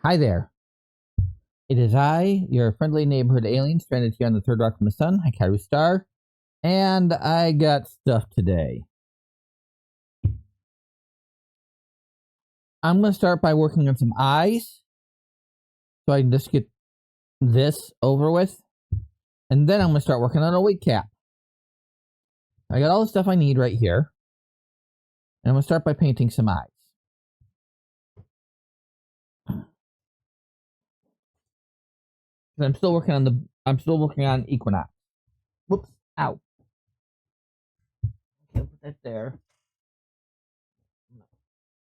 Hi there. It is I, your friendly neighborhood alien, stranded here on the third rock from the sun, Hikaru Star, and I got stuff today. I'm going to start by working on some eyes, so I can just get this over with, and then I'm going to start working on a wig cap. I got all the stuff I need right here, and I'm going to start by painting some eyes. I'm still working on Equinox. Whoops, ow. Okay, I'll put that there.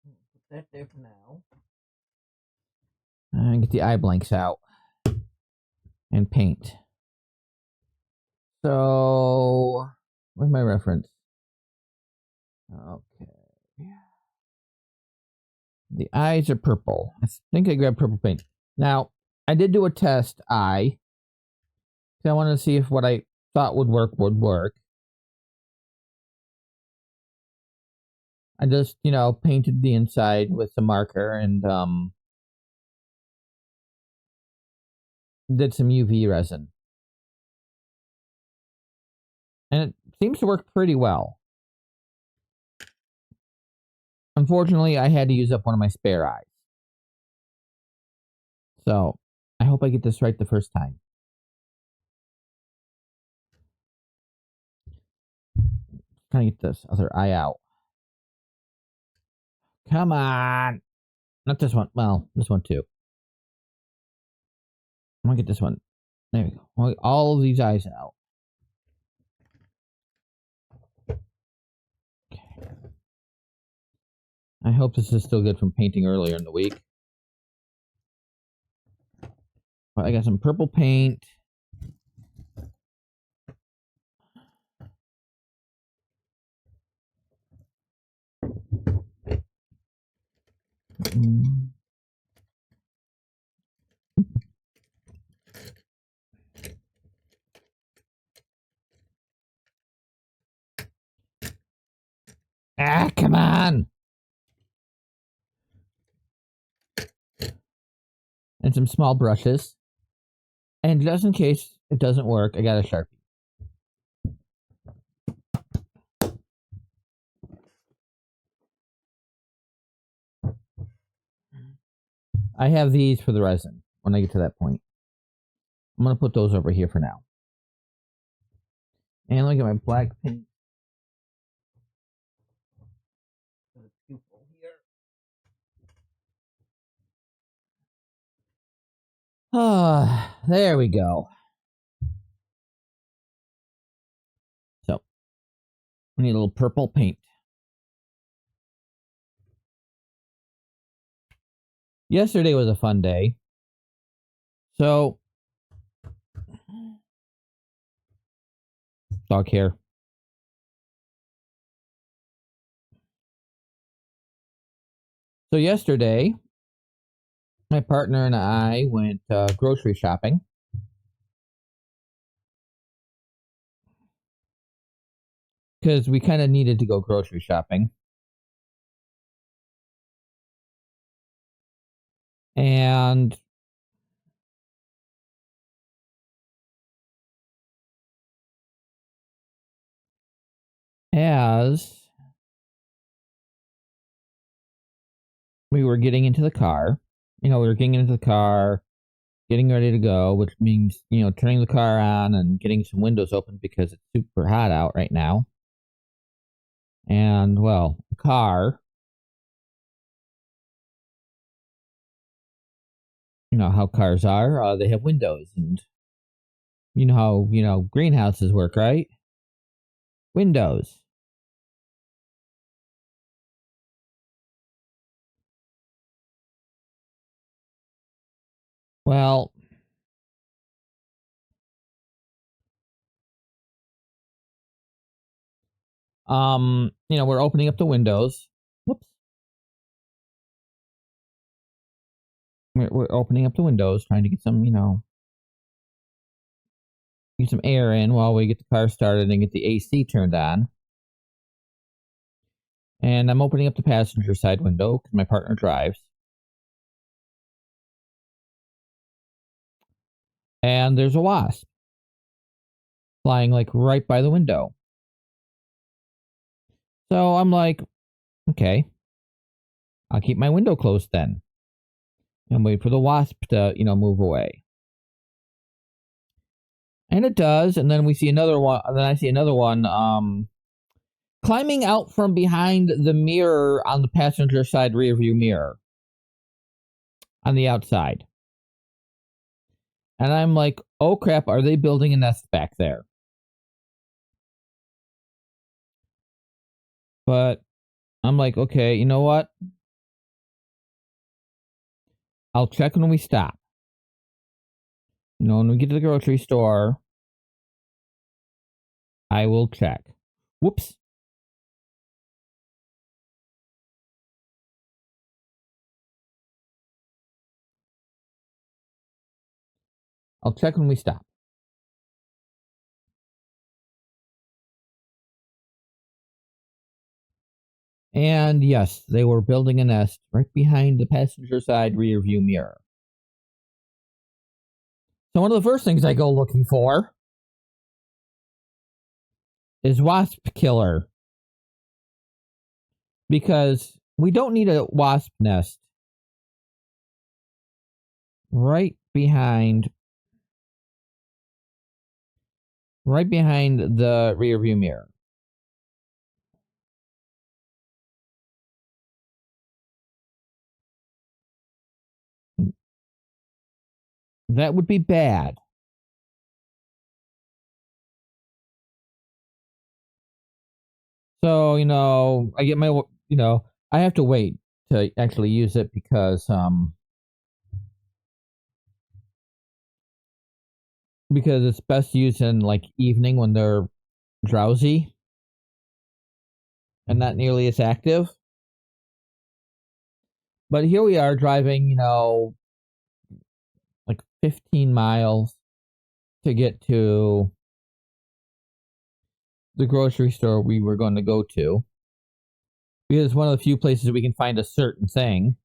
Put that there for now. And get the eye blanks out and paint. So, where's my reference? Okay. The eyes are purple. I think I grabbed purple paint. Now, I did do a test eye. I wanted to see if what I thought would work would work. I just, painted the inside with the marker and did some UV resin. And it seems to work pretty well. Unfortunately, I had to use up one of my spare eyes. So, I hope I get this right the first time. Trying to get this other eye out. Come on! Not this one. Well, this one too. I'm gonna get this one. There we go. I'll get all of these eyes out. Okay. I hope this is still good from painting earlier in the week. I got some purple paint. Ah, come on! And some small brushes. And just in case it doesn't work, I got a Sharpie. I have these for the resin when I get to that point. I'm going to put those over here for now. And look at my black paint. Ah, there we go. So, we need a little purple paint. Yesterday was a fun day. So, dog hair. So yesterday, my partner and I went grocery shopping. Because we kind of needed to go grocery shopping. And as we were getting into the car, we were getting into the car, getting ready to go, which means, turning the car on and getting some windows open because it's super hot out right now. And, well, the car, how cars are, they have windows, and you know how, greenhouses work, right? Windows. Well, we're opening up the windows. Whoops. We're opening up the windows, trying to get some, get some air in while we get the car started and get the AC turned on. And I'm opening up the passenger side window because my partner drives. and there's a wasp flying like right by the window. So I'm like, okay, I'll keep my window closed then and wait for the wasp to, move away. And it does, and then we see another one. Then I see another one climbing out from behind the mirror on the passenger side rear view mirror on the outside. And I'm like, oh crap, are they building a nest back there? But I'm like, okay, you know what? I'll check when we stop. When we get to the grocery store, I will check. Whoops. I'll check when we stop. And yes, they were building a nest right behind the passenger side rear view mirror. So one of the first things I go looking for is wasp killer. Because we don't need a wasp nest right behind the rear view mirror. That would be bad. So, I get my, I have to wait to actually use it because it's best used in like evening when they're drowsy and not nearly as active. But here we are driving, like 15 miles to get to the grocery store we were going to go to. Because it's one of the few places we can find a certain thing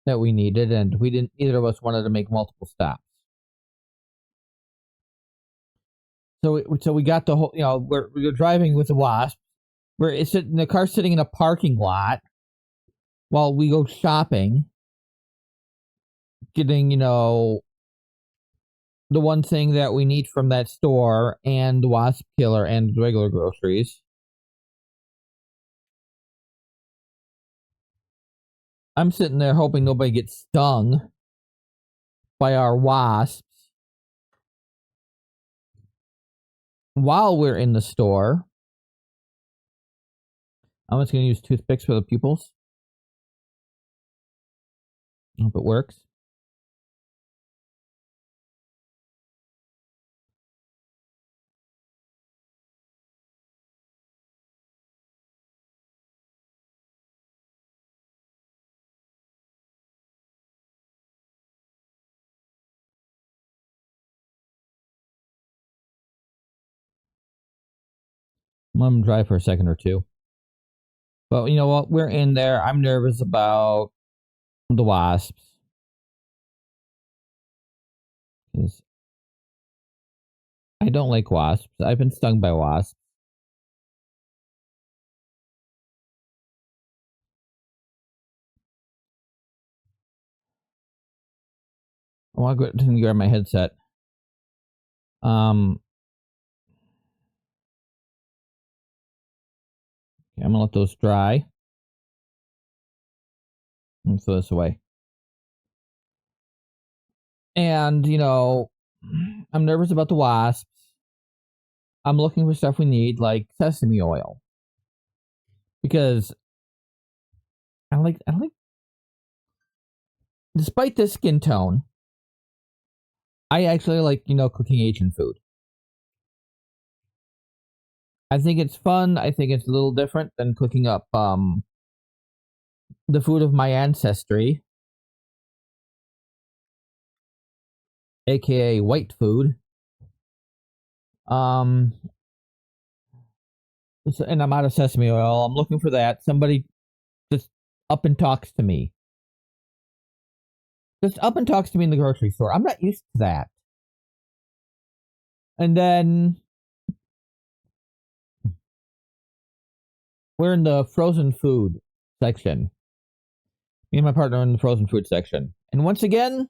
that we needed, and neither of us wanted to make multiple stops. So we got the whole, we're driving with the wasp. The car's sitting in a parking lot while we go shopping, getting, the one thing that we need from that store and the wasp killer and regular groceries. I'm sitting there hoping nobody gets stung by our wasps while we're in the store. I'm just going to use toothpicks for the pupils. I hope it works. I'm going to drive for a second or two. But you know what? We're in there. I'm nervous about the wasps. I don't like wasps. I've been stung by wasps. I want to go and grab my headset. Okay, I'm gonna let those dry. And throw this away. And I'm nervous about the wasps. I'm looking for stuff we need, like sesame oil, because I like. Despite this skin tone, I actually like cooking Asian food. I think it's fun. I think it's a little different than cooking up the food of my ancestry, aka white food. And I'm out of sesame oil. I'm looking for that. Somebody just up and talks to me. Just up and talks to me in the grocery store. I'm not used to that. And then we're in the frozen food section. Me and my partner are in the frozen food section. And once again,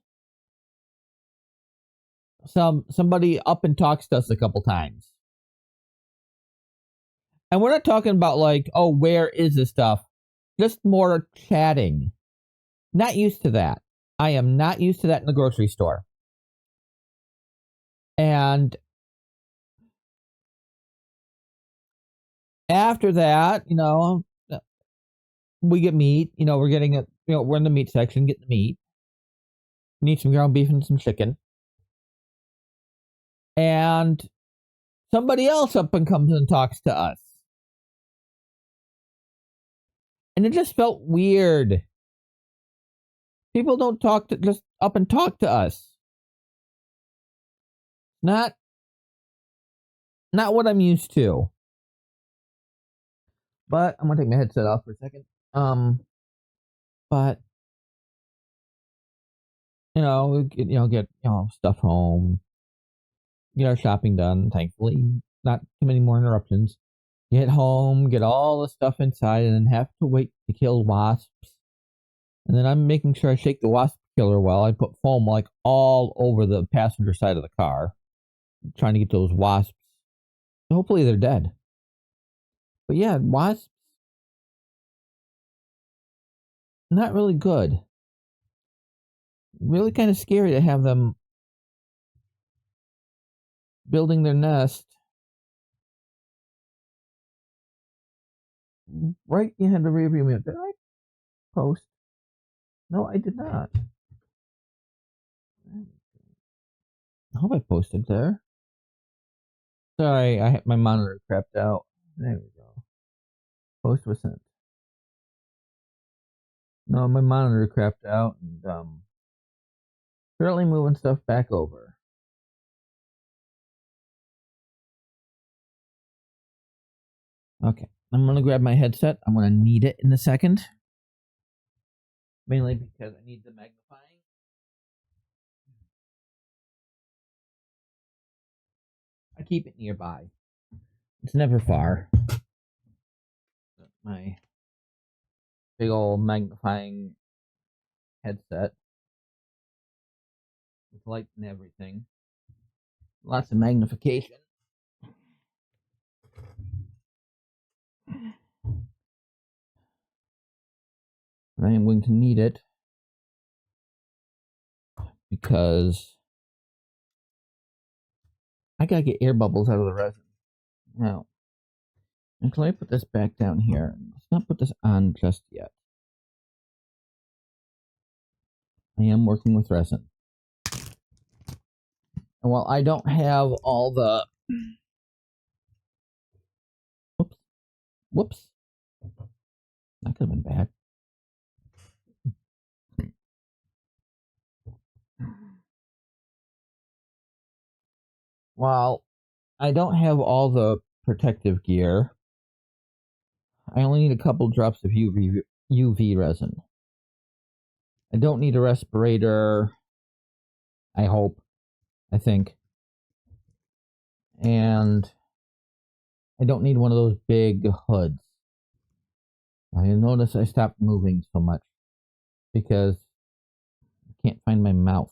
somebody up and talks to us a couple times. And we're not talking about like, oh, where is this stuff? Just more chatting. Not used to that. I am not used to that in the grocery store. And after that, we get meat. We're getting it. We're in the meat section, getting the meat. Need some ground beef and some chicken. And somebody else up and comes and talks to us. And it just felt weird. People don't talk to just up and talk to us. Not what I'm used to. But I'm gonna take my headset off for a second. But get stuff home, get our shopping done. Thankfully, not too many more interruptions. Get home, get all the stuff inside, and then have to wait to kill wasps. And then I'm making sure I shake the wasp killer well. I put foam like all over the passenger side of the car, trying to get those wasps. Hopefully they're dead. But yeah, wasps, not really good. Really kind of scary to have them building their nest right behind the rearview mirror. Did I post? No, I did not. I hope I posted there. Sorry, my monitor crapped out. There we go. Post was sent. No, my monitor crapped out, and currently moving stuff back over. Okay, I'm gonna grab my headset. I'm gonna need it in a second, mainly because I need the magnifying. I keep it nearby. It's never far. My big old magnifying headset with light and everything. Lots of magnification. I am going to need it because I gotta get air bubbles out of the resin. Now, until I put this back down here, let's not put this on just yet. I am working with resin. And while I don't have all the... Whoops. That could have been bad. While I don't have all the protective gear, I only need a couple drops of UV resin. I don't need a respirator. I hope. I think. And I don't need one of those big hoods. I notice I stopped moving so much because I can't find my mouth.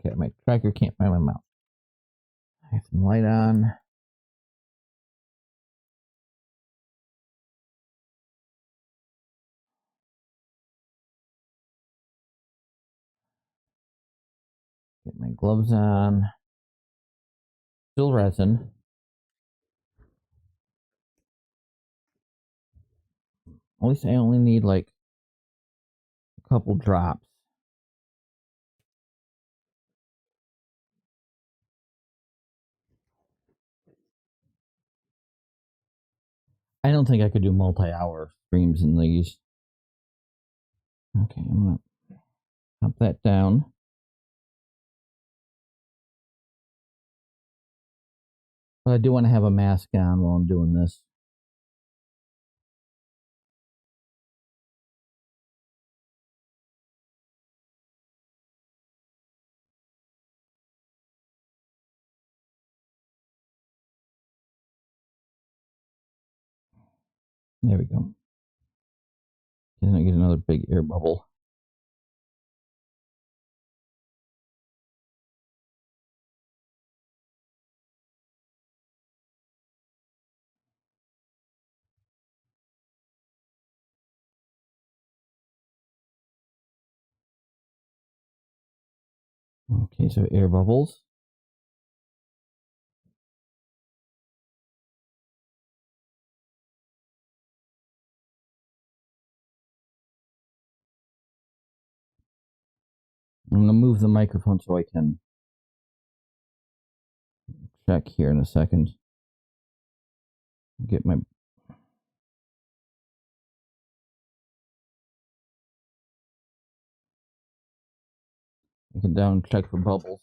Okay, my tracker can't find my mouth. I have some light on. Get my gloves on. Still resin. At least I only need like a couple drops. I don't think I could do multi-hour streams in these. Okay, I'm gonna pop that down. But I do want to have a mask on while I'm doing this. There we go. Then I get another big air bubble. Okay, so air bubbles. I'm going to move the microphone so I can check here in a second. Get my... I can down and check for bubbles.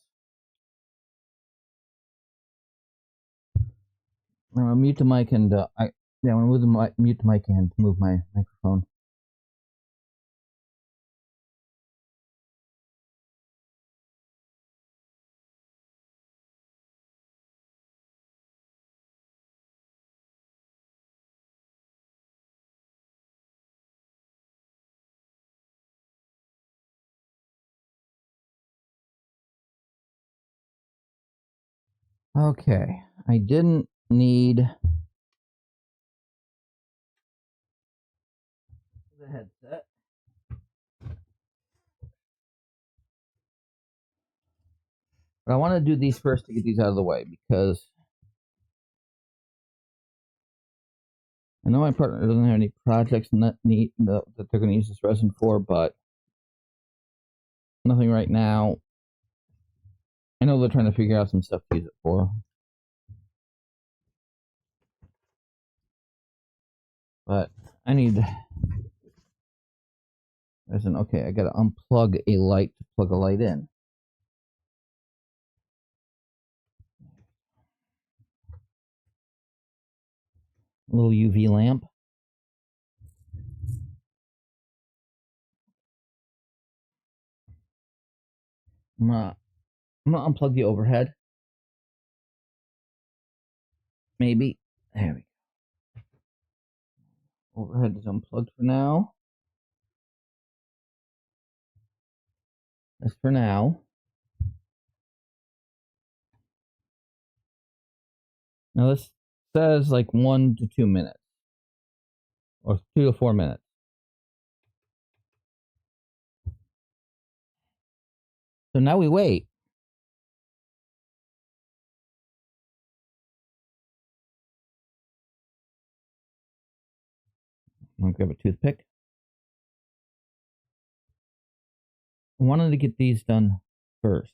I'm going to mute the mic and I'm going to mute the mic and move my microphone. Okay, I didn't need the headset. But I want to do these first to get these out of the way because I know my partner doesn't have any projects that they're going to use this resin for, but nothing right now. I know they're trying to figure out some stuff to use it for. But I need resin. Okay, I got to unplug a light to plug a light in. A little UV lamp. I'm gonna unplug the overhead. Maybe. There we go. Overhead is unplugged for now. That's for now. Now this says like 1 to 2 minutes. Or 2 to 4 minutes. So now we wait. I'm gonna grab a toothpick. I wanted to get these done first.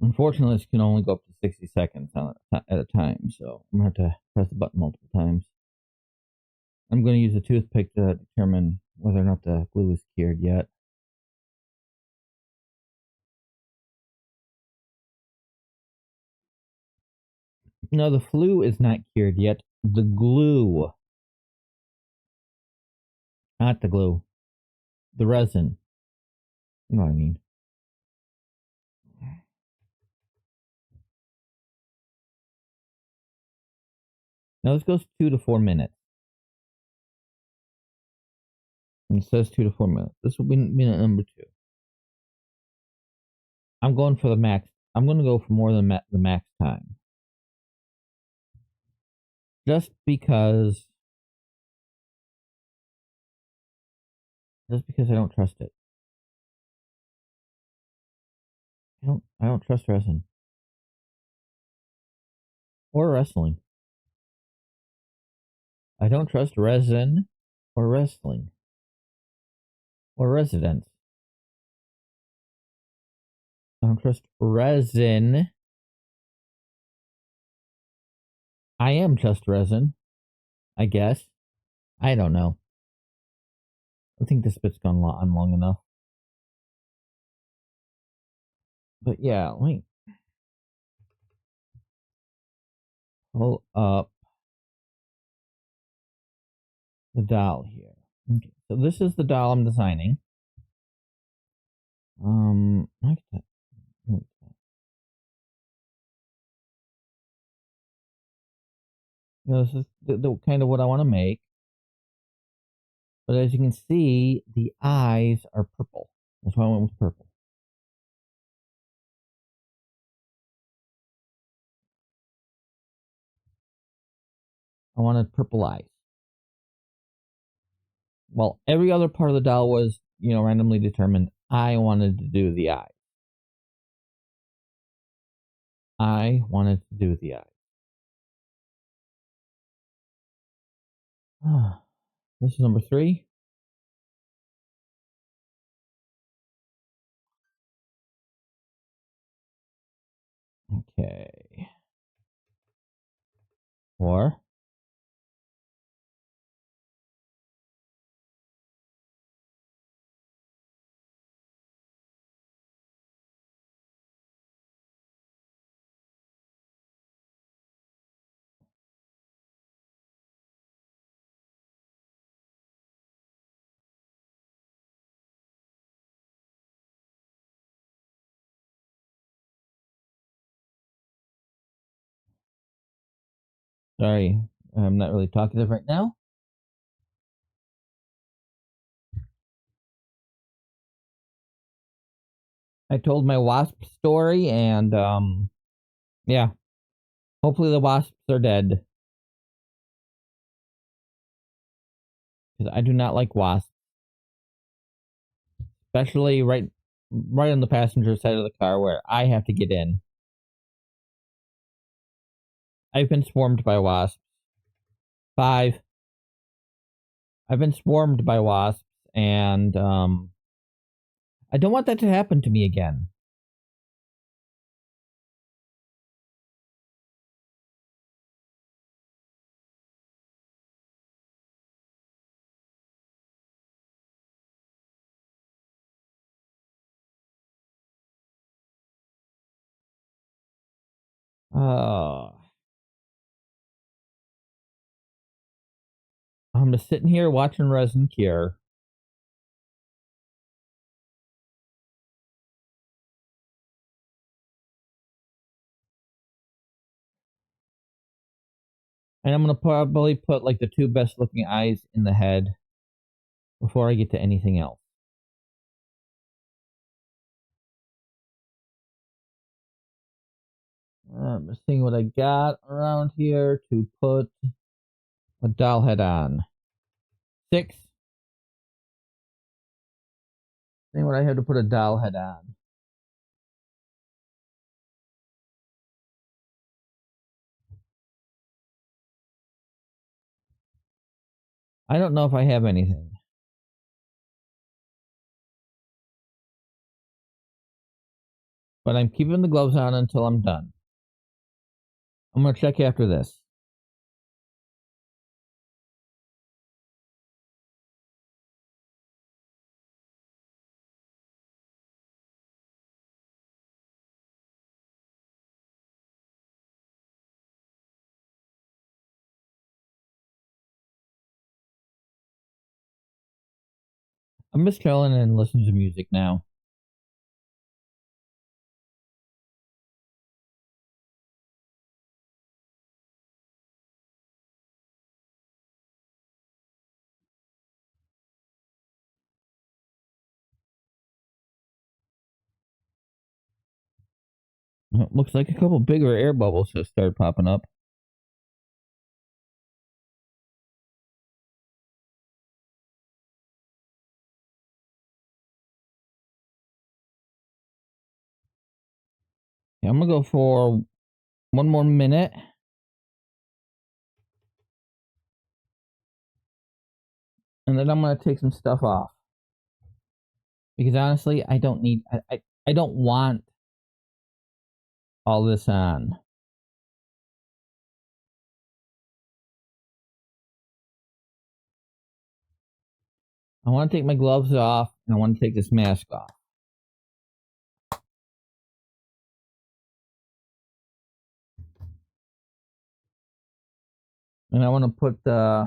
Unfortunately, this can only go up to 60 seconds at a time, so I'm going to have to press the button multiple times. I'm going to use a toothpick to determine whether or not the glue is cured yet. No, the flue is not cured yet. The glue. Not the glue. The resin. You know what I mean. Now this goes 2 to 4 minutes. And it says 2 to 4 minutes. This will be minute number 2. I'm going for the max. I'm going to go for more than the max time. Just because I don't trust it. I don't trust resin. Or wrestling. I don't trust resin or wrestling. Or residents. I don't trust resin. I am just resin. I guess. I don't know. I think this bit's gone on long enough. But yeah, let me pull up the doll here. Okay, so this is the doll I'm designing. Like that. You know, this is the kind of what I want to make. But as you can see, the eyes are purple. That's why I went with purple. I wanted purple eyes. Well, every other part of the doll was, randomly determined. I wanted to do the eyes. I wanted to do the eyes. This is number 3. Okay. 4. Sorry, I'm not really talkative right now. I told my wasp story, and yeah. Hopefully the wasps are dead. Because I do not like wasps. Especially right on the passenger side of the car where I have to get in. I've been swarmed by wasps. 5. I've been swarmed by wasps, and I don't want that to happen to me again. I'm just sitting here watching resin cure. And I'm going to probably put like the 2 best looking eyes in the head before I get to anything else. I'm seeing what I got around here to put a doll head on. 6. Seeing what I have to put a doll head on. I don't know if I have anything. But I'm keeping the gloves on until I'm done. I'm going to check after this. I'm just chilling and listening to music now. It looks like a couple bigger air bubbles have started popping up. Yeah, I'm going to go for 1 more minute. And then I'm going to take some stuff off. Because honestly, I don't need... I don't want all this on. I want to take my gloves off, and I want to take this mask off. And I want to put the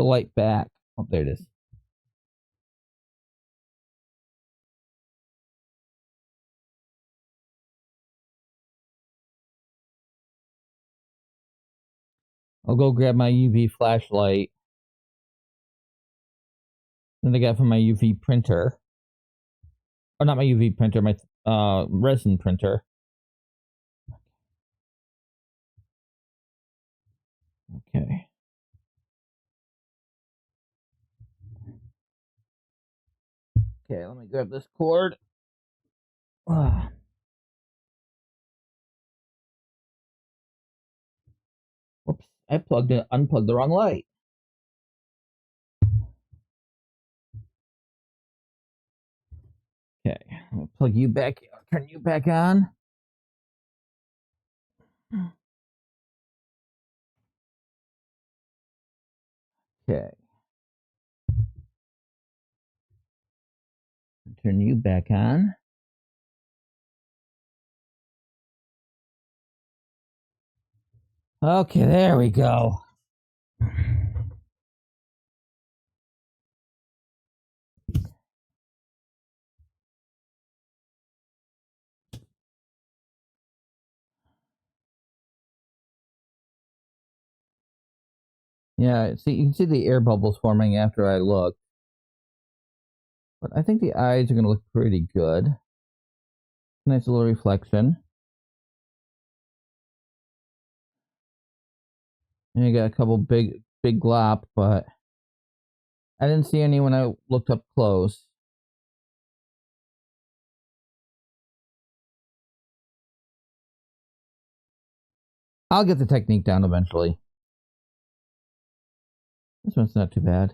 light back. Oh, there it is. I'll go grab my UV flashlight. And I got from my UV printer. Or not my UV printer, my resin printer. Okay. Okay, let me grab this cord. Whoops, I unplugged the wrong light. Okay, I'll plug you back, turn you back on. Okay. Turn you back on. Okay, there we go. Yeah, see, you can see the air bubbles forming after I look. But I think the eyes are going to look pretty good. Nice little reflection. And you got a couple big glop, but I didn't see any when I looked up close. I'll get the technique down eventually. This one's not too bad.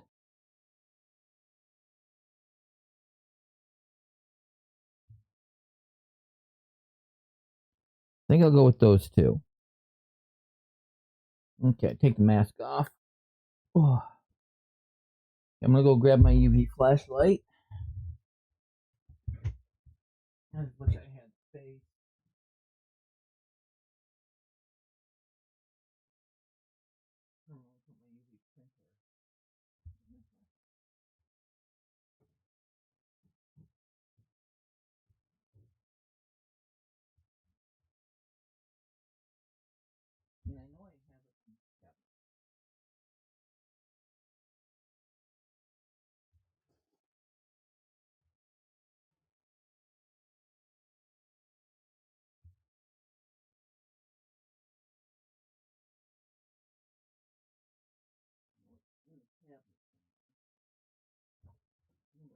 I think I'll go with those two. Okay, take the mask off. Oh. I'm gonna go grab my UV flashlight. I wish I had space. I know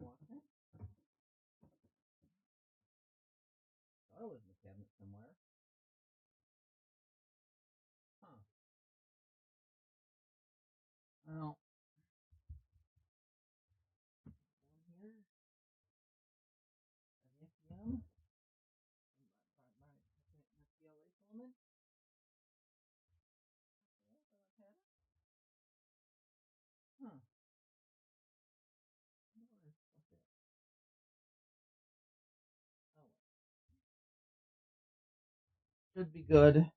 I have it. Oh, it was in the cabinet somewhere. Huh. Well, down here, an FDM. Huh. Should be good.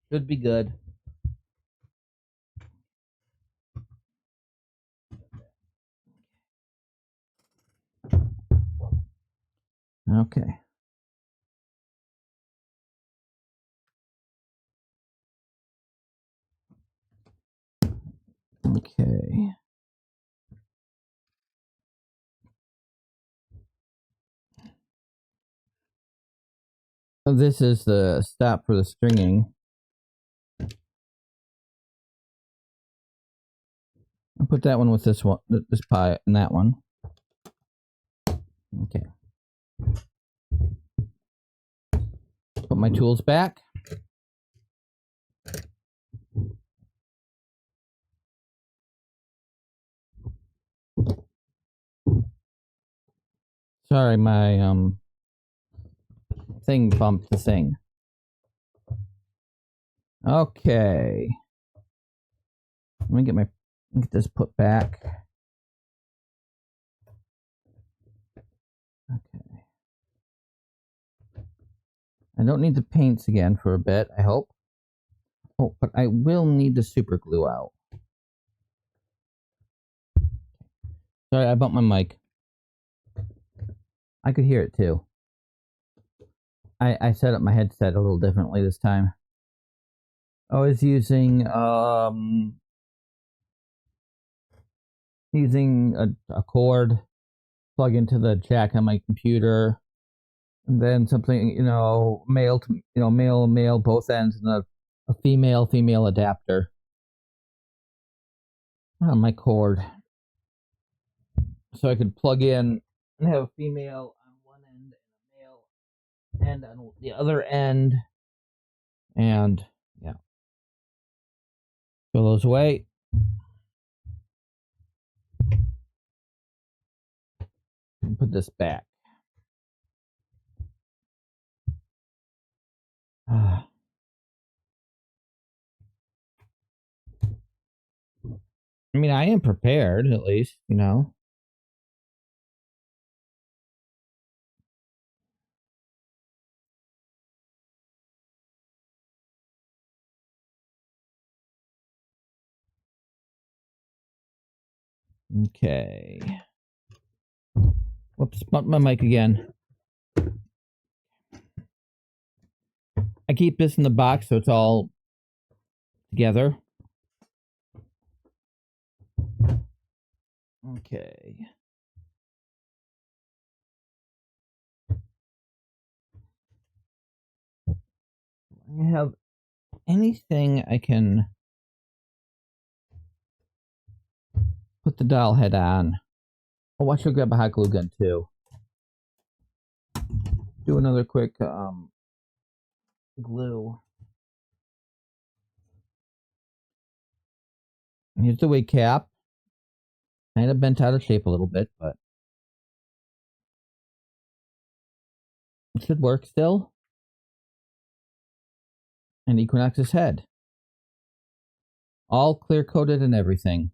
Should be good. Okay. Okay. So this is the stop for the stringing. I'll put that one with this one, this pie, and that one. Okay. Put my tools back. Sorry, my thing bumped the thing. Okay. Let me get this put back. Okay. I don't need the paints again for a bit, I hope. Oh, but I will need the super glue out. Sorry, I bumped my mic. I could hear it too. I set up my headset a little differently this time. I was using a cord plug into the jack on my computer, and then something male to male both ends, and a female adapter on my cord, so I could plug in and have a female on one end and a male end on the other end, and yeah, throw those away. And put this back. I mean, I am prepared, at least, Okay. Whoops, bumped my mic again. I keep this in the box so it's all together. Okay. I have anything I can put the doll head on. Oh, I should grab a hot glue gun too. Do another quick glue. Here's the wig cap. Kind of bent out of shape a little bit, but it should work still. And Equinox's head. All clear coated and everything.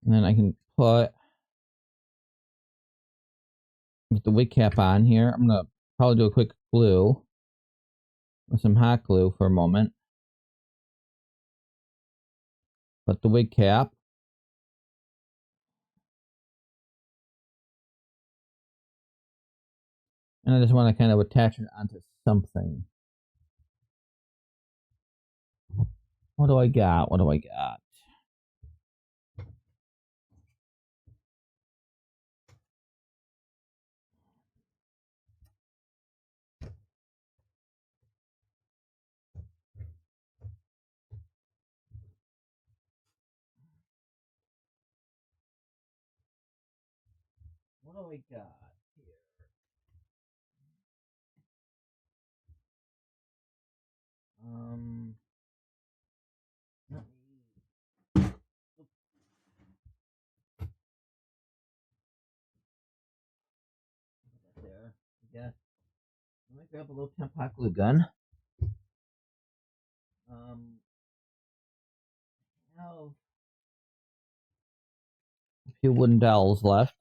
And then I can get the wig cap on here. I'm going to probably do a quick glue with some hot glue for a moment. Put the wig cap. And I just want to kind of attach it onto something. What do I got? What do I got? What do I got here? Let me put that there. Yeah. Let me grab a little temp hot glue gun. I have a few wooden dowels left.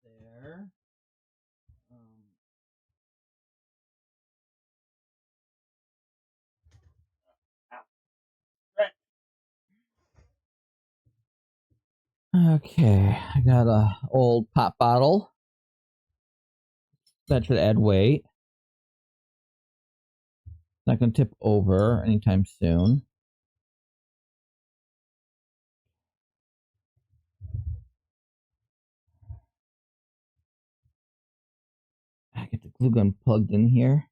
There. Okay, I got a old pop bottle. That should add weight. Not gonna tip over anytime soon. I get the glue gun plugged in here.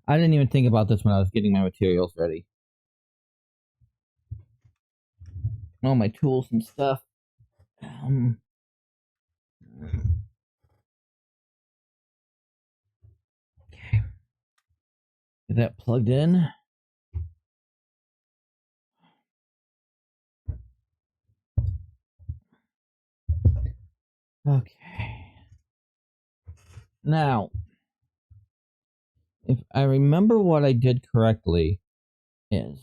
I didn't even think about this when I was getting my materials ready. All my tools and stuff. Okay. Get that plugged in. Okay. Now, if I remember what I did correctly, is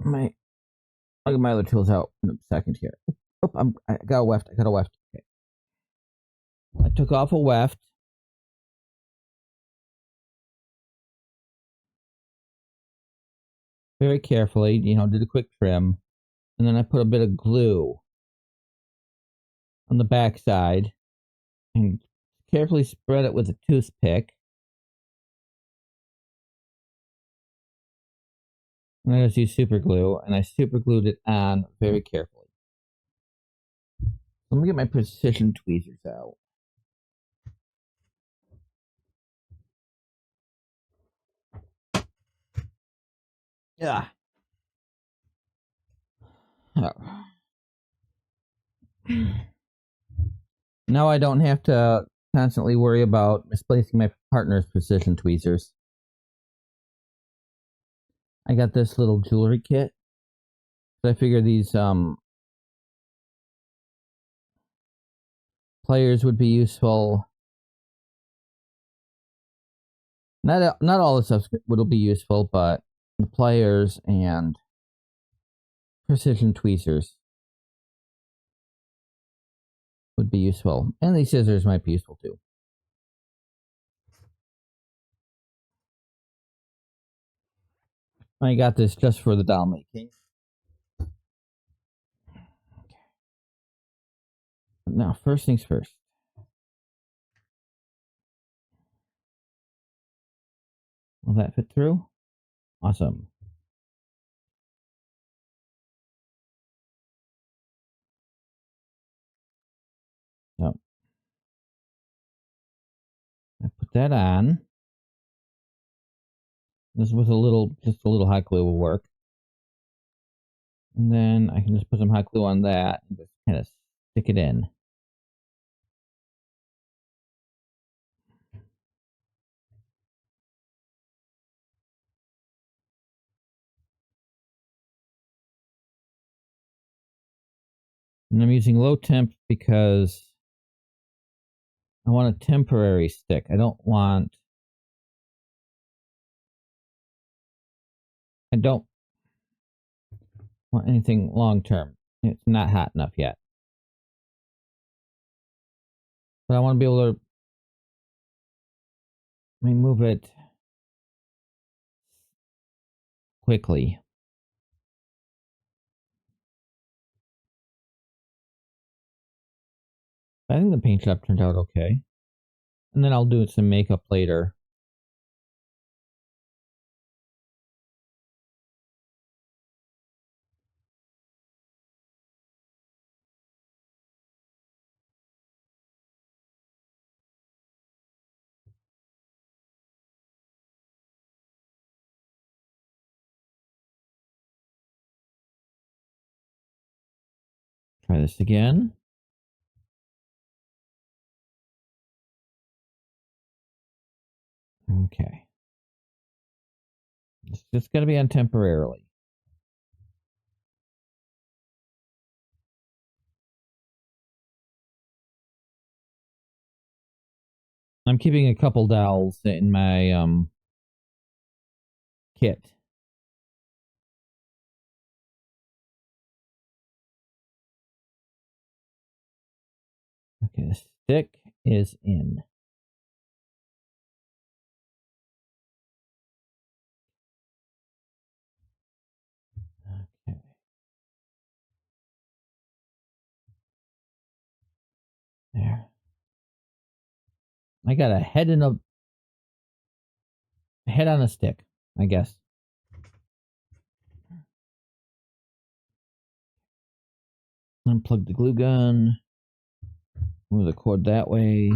I'll get my other tools out in a second here. Oh, I got a weft. I got a weft. Okay. I took off a weft. Very carefully, did a quick trim. And then I put a bit of glue on the back side and carefully spread it with a toothpick. And I just used super glue, and I super glued it on very carefully. Let me get my precision tweezers out. Yeah. Oh. Now I don't have to constantly worry about misplacing my partner's precision tweezers. I got this little jewelry kit. I figure these pliers would be useful. Not all the stuff will be useful, but the pliers and precision tweezers would be useful. And these scissors might be useful too. I got this just for the doll making. Now, first things first. Will that fit through? Awesome. So, I put that on. This with just a little hot glue will work. And then I can just put some hot glue on that and just kind of stick it in. And I'm using low temp because I want a temporary stick. I don't want anything long term. It's not hot enough yet. But I want to be able to remove it quickly. I think the paint job turned out okay. And then I'll do some makeup later. Try this again. Okay. It's just going to be on temporarily. I'm keeping a couple dowels in my kit. Okay, the stick is in. Okay. There. I got a head on a stick, I guess. Unplug the glue gun. Move the cord that way.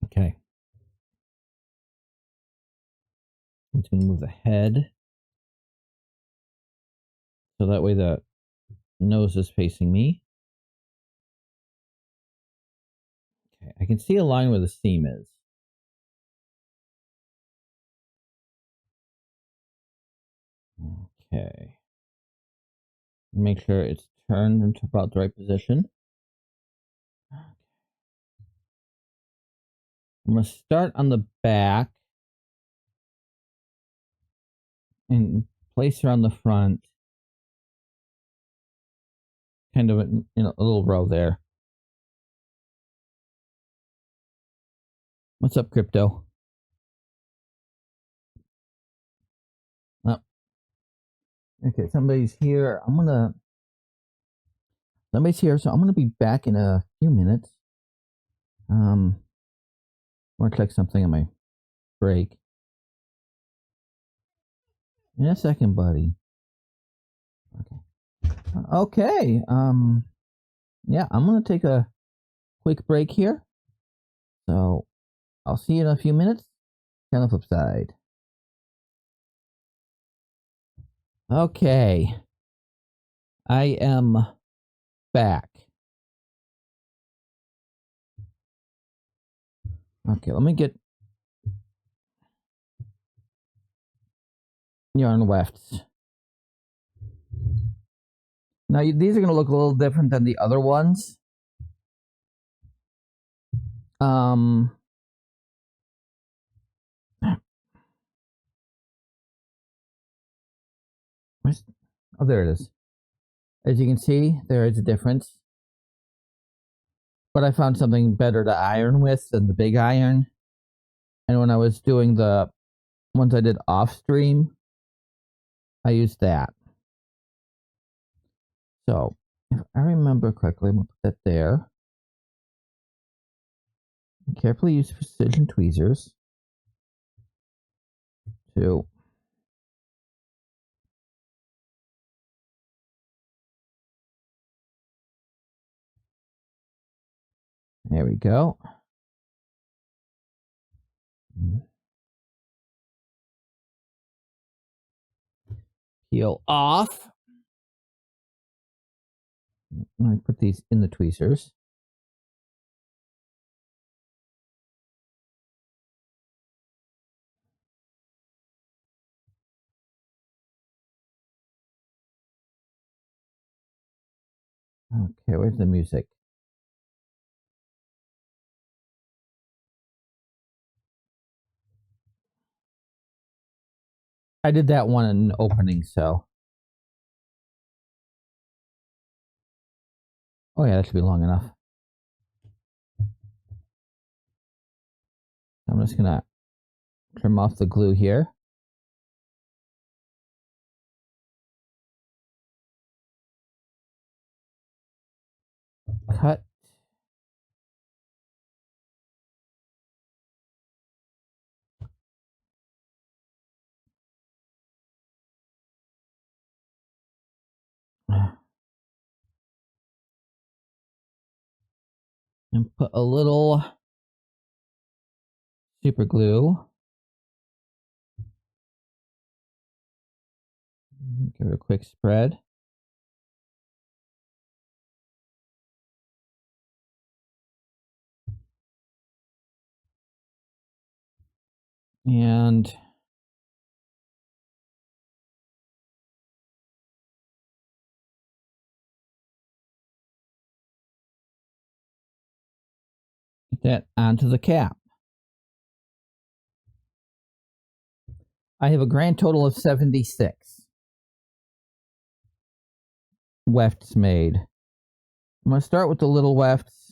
Okay. I'm just going to move the head. So that way the nose is facing me. Okay, I can see a line where the seam is. Okay. Make sure it's turned into about the right position. I'm going to start on the back and place her on the front. Kind of in a little row there. What's up, crypto? Oh. Okay, somebody's here. Somebody's here, so I'm gonna be back in a few minutes. I'm gonna click something on my break. In a second, buddy. Okay. Yeah, I'm gonna take a quick break here. So I'll see you in a few minutes. On the flip side. Okay. I am back. Okay, let me get yarn wefts. Now, these are going to look a little different than the other ones. Oh, there it is. As you can see, there is a difference. But I found something better to iron with than the big iron. And when I was doing the ones I did off stream, I used that. So, if I remember correctly, I'm going to put that there. Carefully use precision tweezers to there we go. Peel off. I put these in the tweezers. Okay, where's the music? I did that one in opening, so. Oh yeah, that should be long enough. I'm just gonna trim off the glue here. Cut. And put a little super glue. Give it a quick spread. And get that onto the cap. I have a grand total of 76 wefts made. I'm going to start with the little wefts.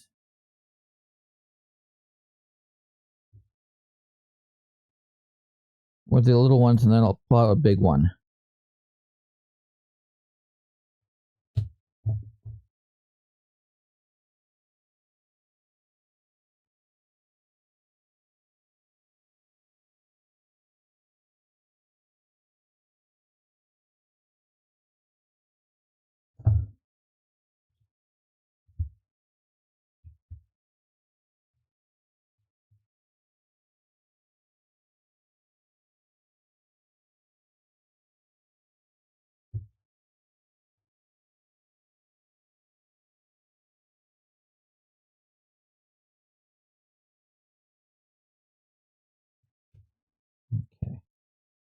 With the little ones, and then I'll pull out a big one. Okay.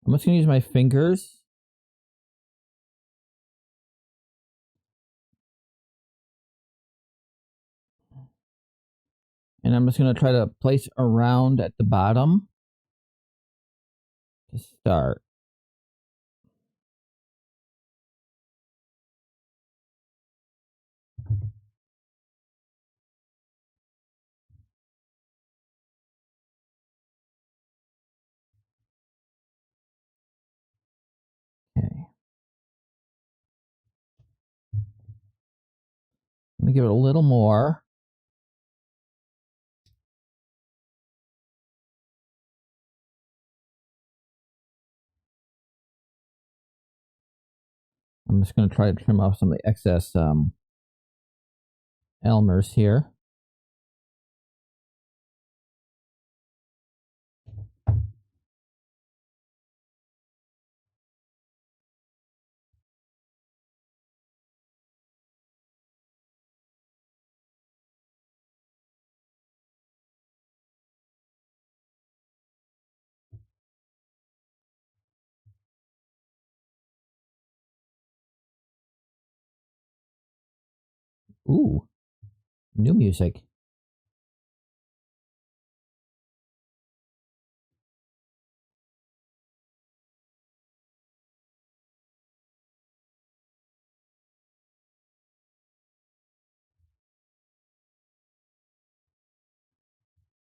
I'm just going to use my fingers And I'm just going to try to place around at the bottom to start. Okay. Let me give it a little more. I'm just going to try to trim off some of the excess Elmers here. Ooh, new music.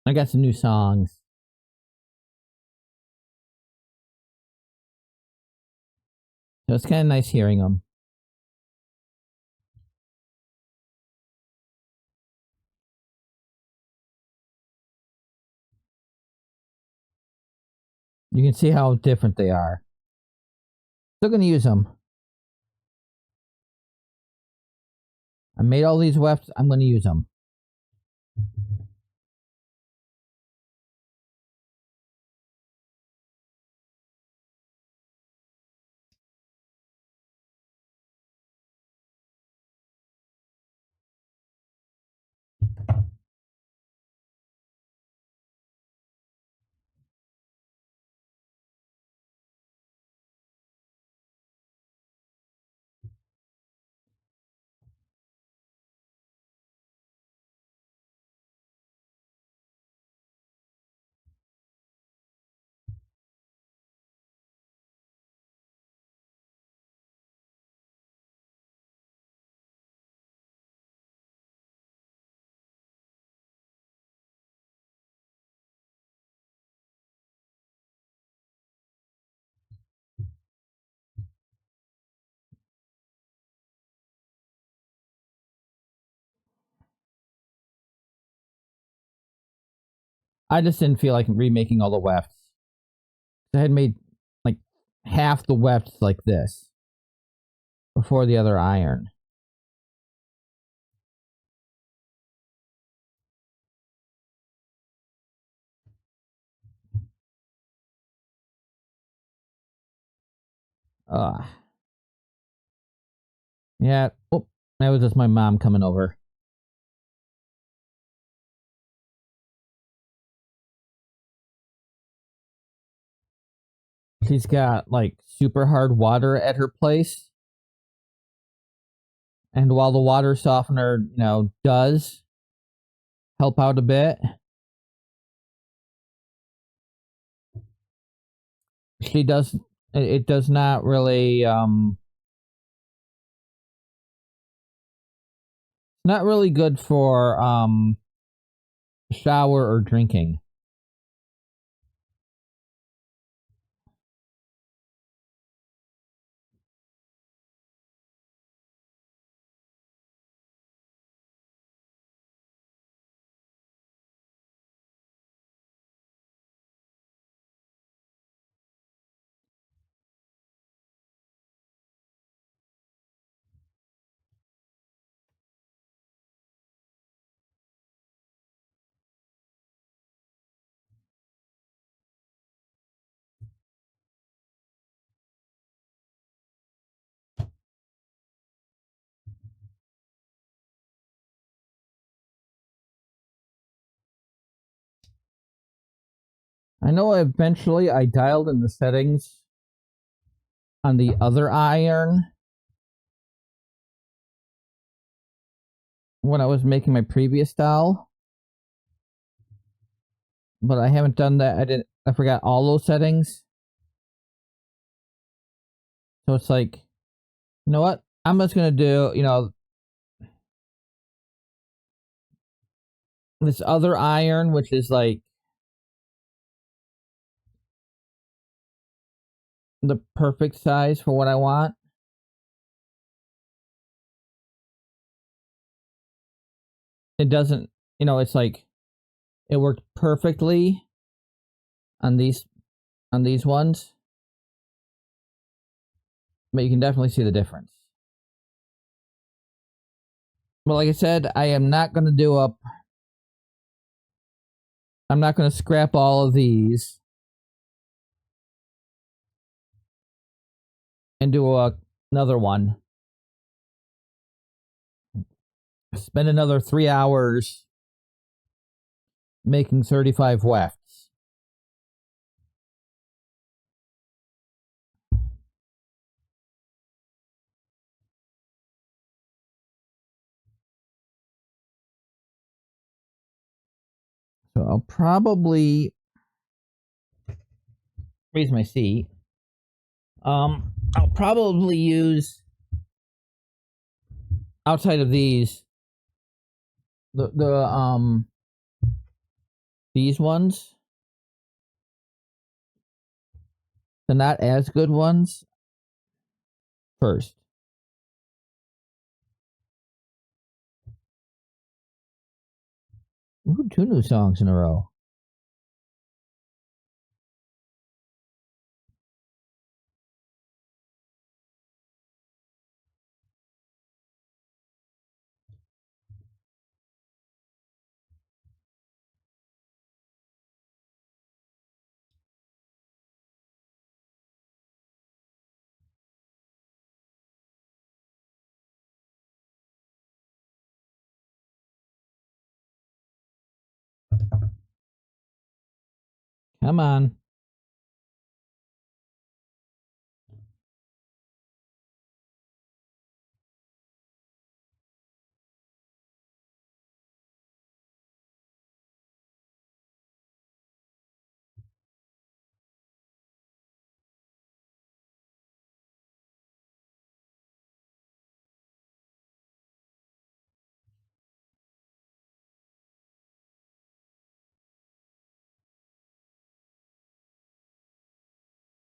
I got some new songs. So it's kind of nice hearing them. You can see how different they are. Still going to use them. I made all these wefts. I'm going to use them. I just didn't feel like remaking all the wefts. I had made like half the wefts like this before the other iron. Yeah. Oh, that was just my mom coming over. She's got like super hard water at her place. And while the water softener, does help out a bit, she does it does not really not really good for shower or drinking. I know eventually I dialed in the settings on the other iron when I was making my previous style. but I haven't done that. I forgot all those settings. So it's like, you know what? I'm just gonna do, this other iron, which is like the perfect size for what I want. It doesn't, it's like it worked perfectly on these ones, but you can definitely see the difference. But like I said, I'm not gonna scrap all of these and do another one. Spend another 3 hours making 35 wefts. So I'll probably raise my seat. I'll probably use, outside of these, the these ones, the not as good ones first. Ooh, 2 new songs in a row. Come on.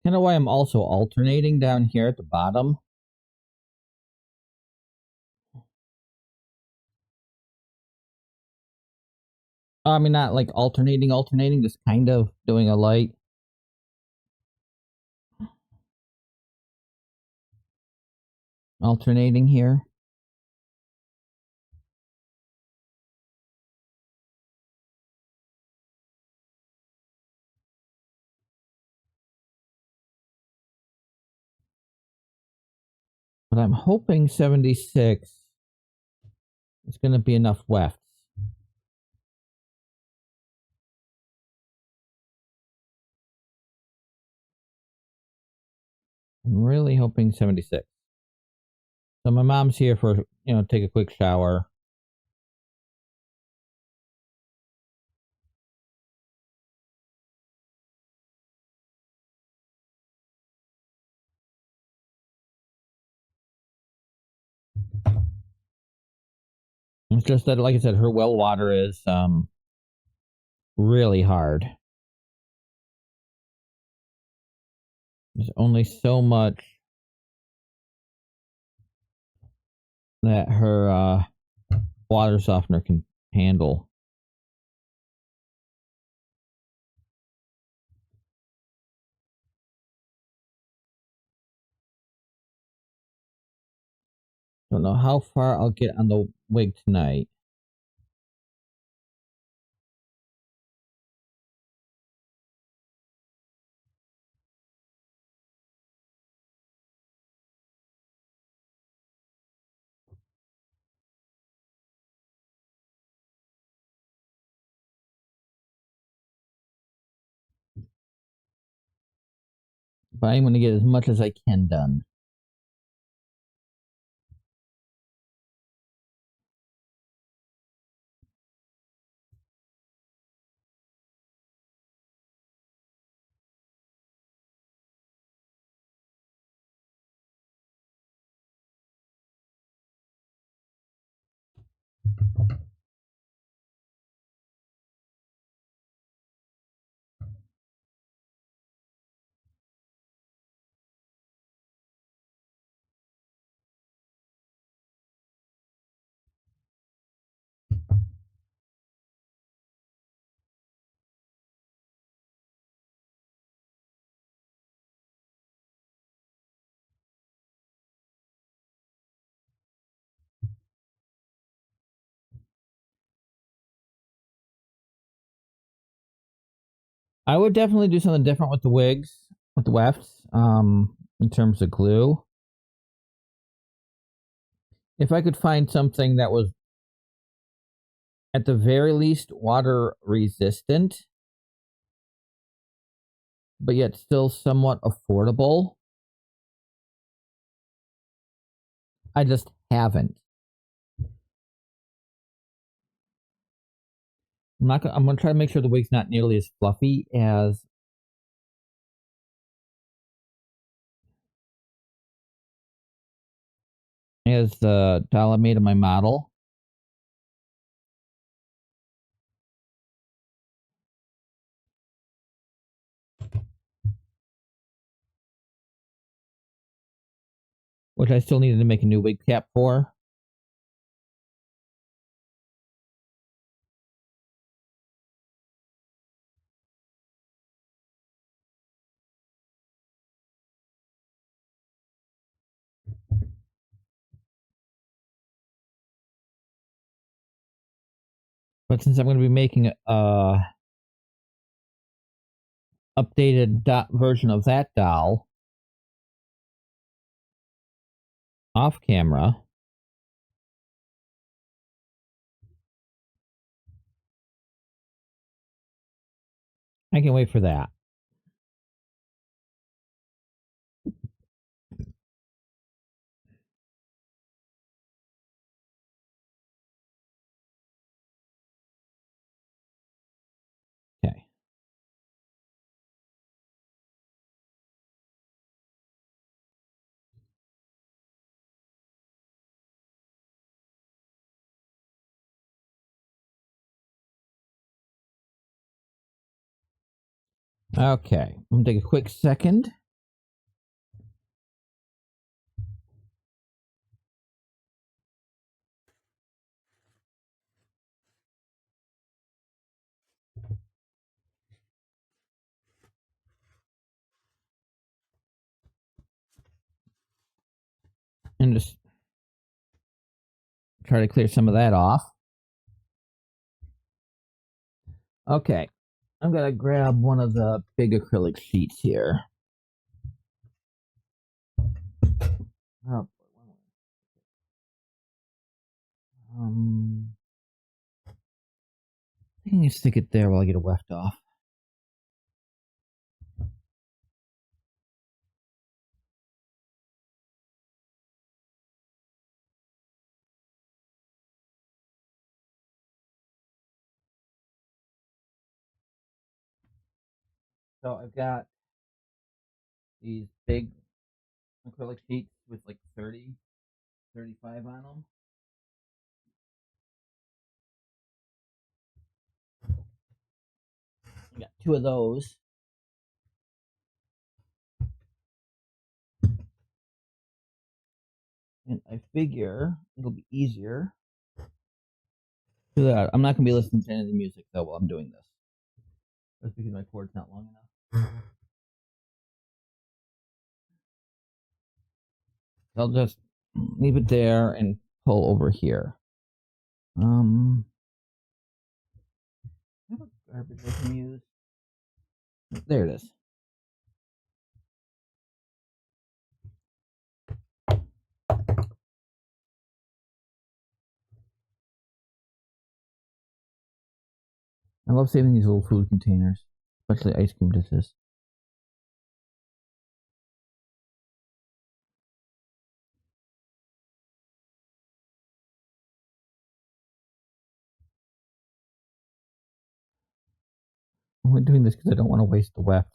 Kind of why I'm also alternating down here at the bottom. I mean, not like alternating, just kind of doing a light. Alternating here. But I'm hoping 76 is going to be enough wefts. I'm really hoping 76. So my mom's here for, take a quick shower. It's just that, like I said, her well water is really hard. There's only so much that her water softener can handle. Don't know how far I'll get on the wig tonight. But I'm going to get as much as I can done. I would definitely do something different with the wigs, with the wefts, in terms of glue. If I could find something that was at the very least water resistant, but yet still somewhat affordable, I just haven't. I'm gonna try to make sure the wig's not nearly as fluffy as the doll I made of my model. Which I still needed to make a new wig cap for. But since I'm going to be making a updated version of that doll off camera, I can wait for that. Okay. Okay. I'm going to take a quick second. And just try to clear some of that off. Okay. I'm going to grab one of the big acrylic sheets here. Oh, I can stick it there while I get a weft off. So I've got these big acrylic sheets with like 30, 35 on them. I got two of those. And I figure it'll be easier. I'm not going to be listening to any of the music though while I'm doing this. That's because my cord's not long enough. I'll just leave it there and pull over here. I have a garbage I can use. There it is. I love saving these little food containers, especially ice cream dishes. I'm only doing this because I don't want to waste the wefts.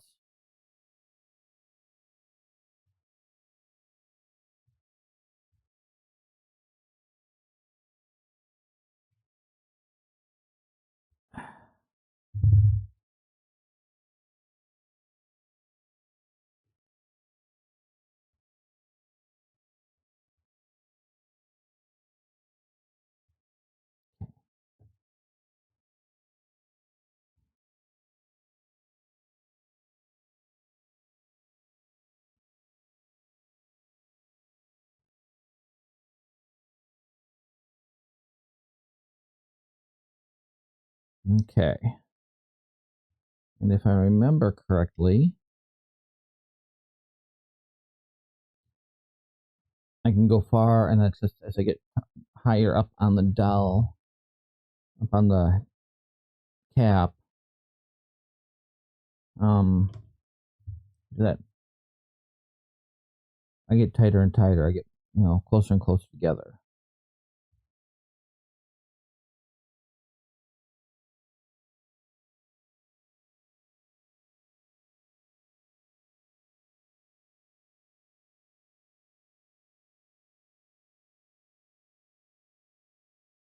Okay. And if I remember correctly, I can go far, and that's just as I get higher up on the dowel, up on the cap. That I get tighter and tighter. I get, closer and closer together.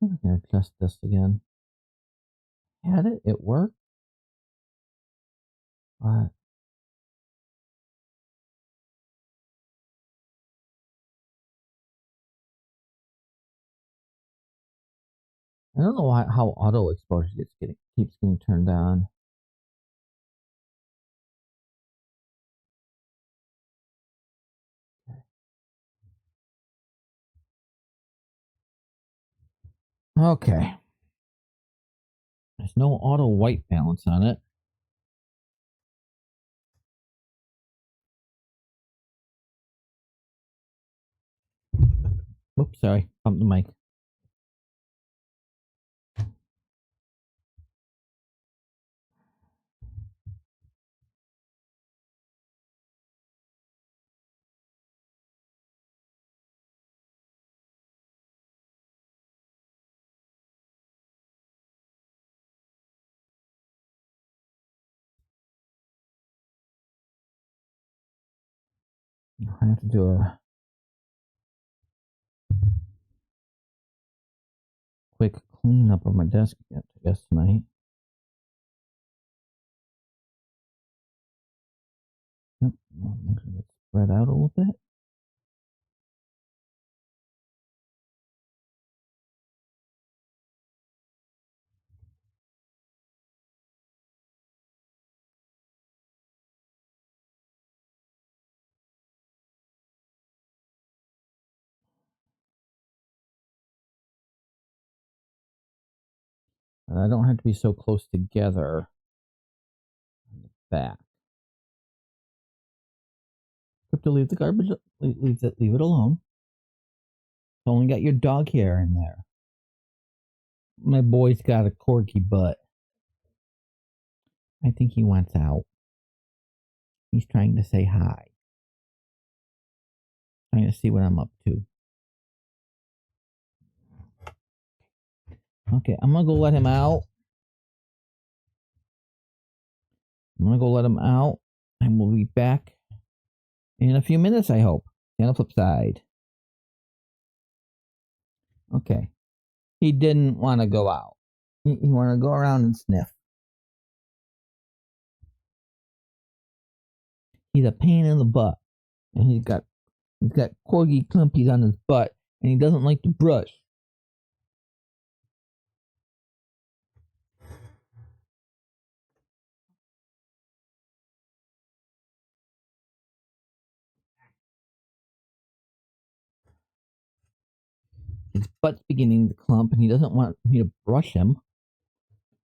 I'm gonna adjust this again. Had it? It worked? But I don't know how auto exposure keeps getting turned on. Okay. There's no auto white balance on it. Whoops, sorry. Bumped the mic. I have to do a quick cleanup of my desk, I guess, tonight. Yep. Make sure it's spread out a little bit. And I don't have to be so close together on the back. You have to leave the garbage. Leave it alone. It's only got your dog hair in there. My boy's got a corky butt. I think he wants out. He's trying to say hi. Trying to see what I'm up to. Okay, I'm gonna go let him out. And we'll be back in a few minutes, I hope. On the flip side. Okay. He didn't want to go out. He wanted to go around and sniff. He's a pain in the butt. And he's got corgi clumpies on his butt. And he doesn't like to brush. His butt's beginning to clump, and he doesn't want me to brush him.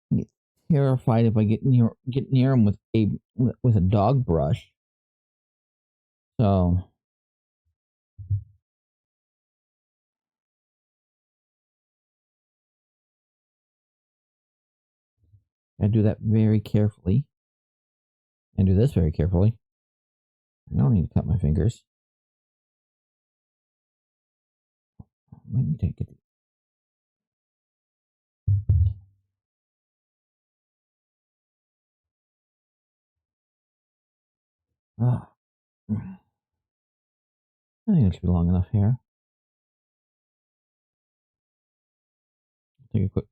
He's terrified if I get near him with a dog brush. So I do that very carefully. And do this very carefully. I don't need to cut my fingers. Let me take it. Ah. I think it should be long enough here. Take a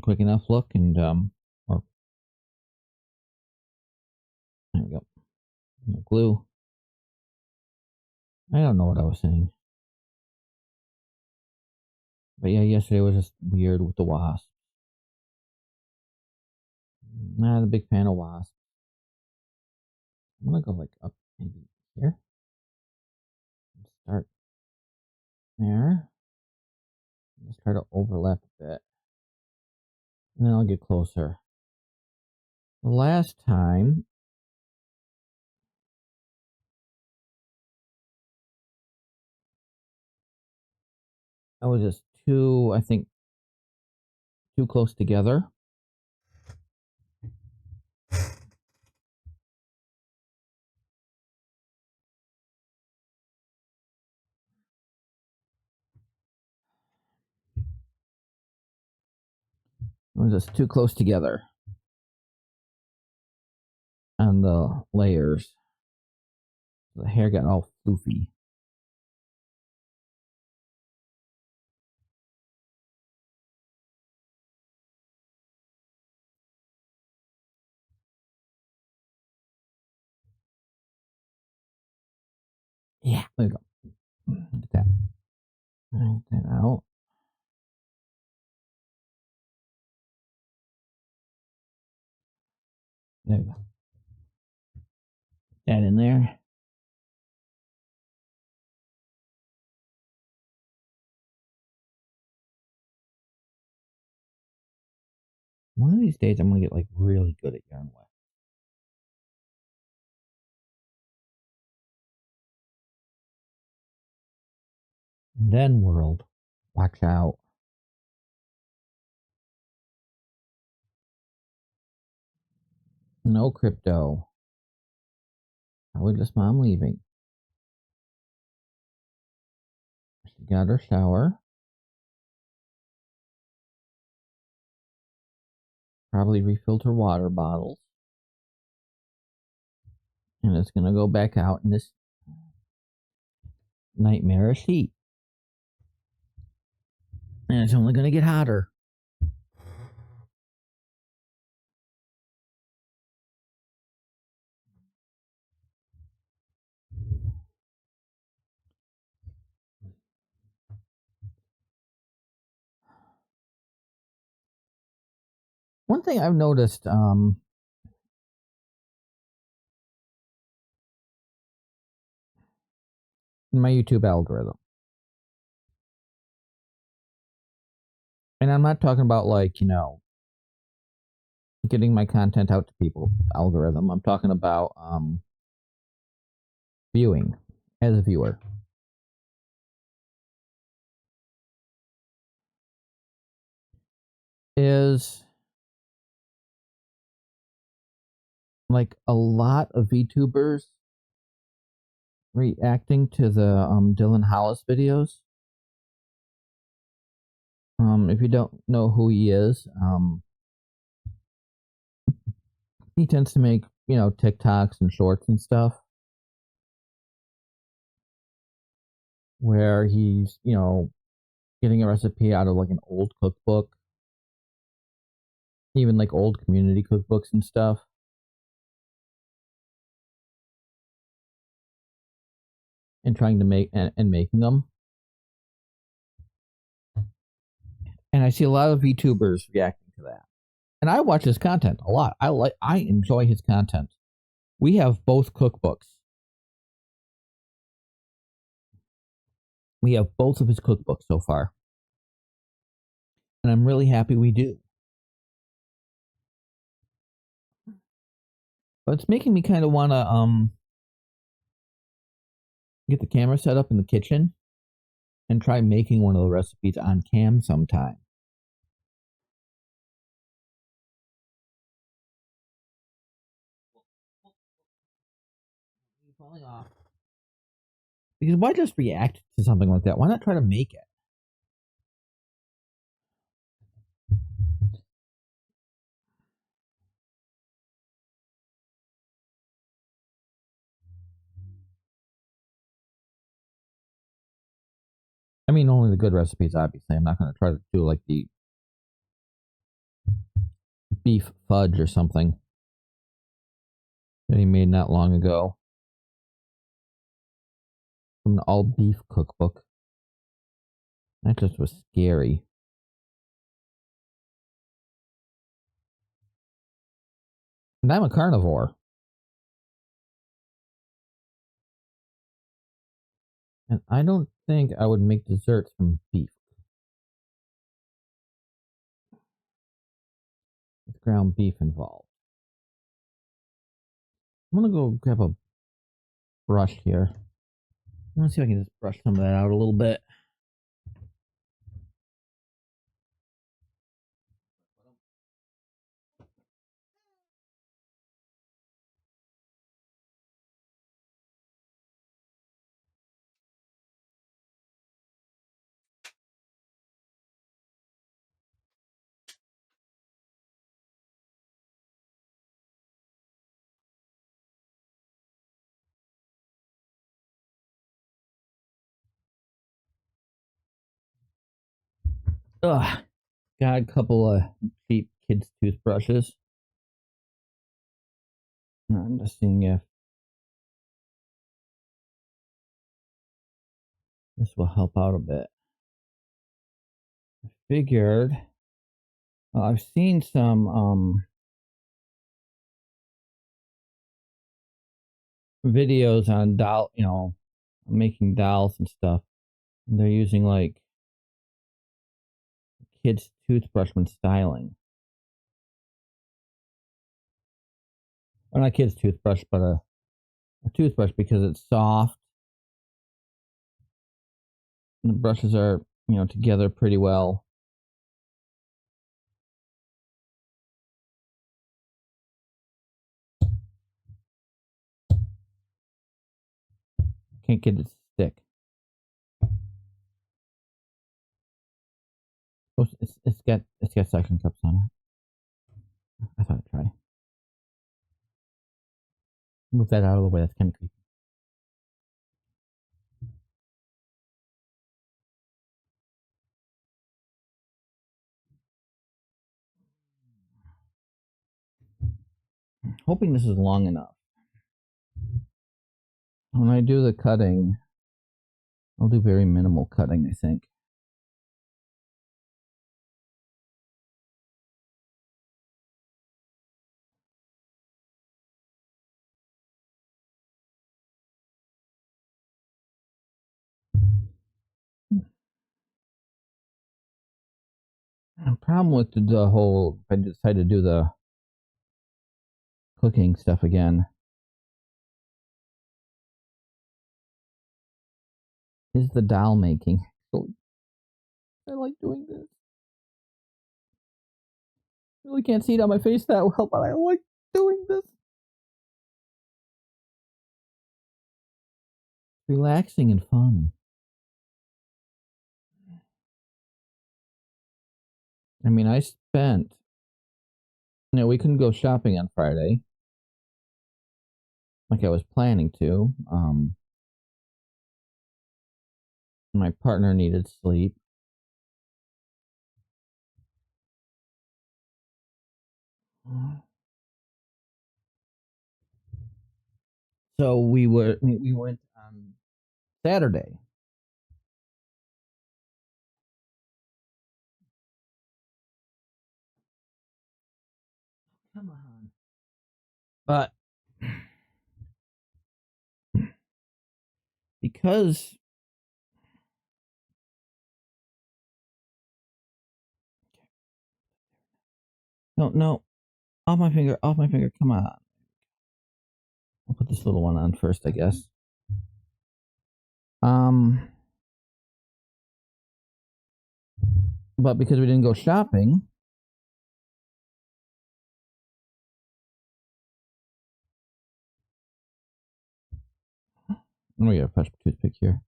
quick enough look, and or there we go. No glue. I don't know what I was saying. But yeah, yesterday was just weird with the wasp. Not a big fan of wasps. I'm gonna go like up maybe here. Start there. Just try to overlap a bit. And then I'll get closer. The last time I was just too, I think, too close together. It was just too close together on the layers. The hair got all floofy. Yeah, there we go. Get that. Get that out. There we go. That in there. One of these days, I'm gonna get like really good at yarn weft. And then world, watch out. No crypto. Probably just mom leaving. She got her shower. Probably refilled her water bottles. And it's gonna go back out in this nightmarish heat. And it's only gonna get hotter. One thing I've noticed, in my YouTube algorithm, and I'm not talking about like, getting my content out to people algorithm. I'm talking about viewing as a viewer. Is like a lot of VTubers reacting to the Dylan Hollis videos. If you don't know who he is, he tends to make, TikToks and shorts and stuff where he's, getting a recipe out of like an old cookbook, even like old community cookbooks and stuff. And trying to make and making them. And I see a lot of VTubers reacting to that. And I watch his content a lot. I enjoy his content. We have both cookbooks. We have both of his cookbooks so far. And I'm really happy we do. But it's making me kind of want to get the camera set up in the kitchen and try making one of the recipes on cam sometime. Falling off. Because why just react to something like that? Why not try to make it? I mean, only the good recipes, obviously. I'm not going to try to do like the beef fudge or something that he made not long ago from an all beef cookbook. That just was scary. And I'm a carnivore. And I don't think I would make desserts from beef. With ground beef involved. I'm gonna go grab a brush here. I want to see if I can just brush some of that out a little bit. Ugh. Got a couple of cheap kids' toothbrushes. I'm just seeing if this will help out a bit. I figured I've seen some videos on making dolls and stuff. And they're using like kids' toothbrush when styling. Or not kids' toothbrush, but a toothbrush because it's soft. And the brushes are, together pretty well. Can't get it to stick. Oh, it's got suction cups on it. I thought I'd try. Move that out of the way. That's kind of creepy. Hoping this is long enough. When I do the cutting, I'll do very minimal cutting, I think. The problem with the whole, if I decide to do the cooking stuff again, is the doll making. So I like doing this. I really can't see it on my face that well, but I like doing this. Relaxing and fun. I mean, I spent, we couldn't go shopping on Friday like I was planning to. My partner needed sleep. So we went on Saturday. Come on. But because no, off my finger, come on. I'll put this little one on first, I guess. But because we didn't go shopping, we got a fresh toothpick here.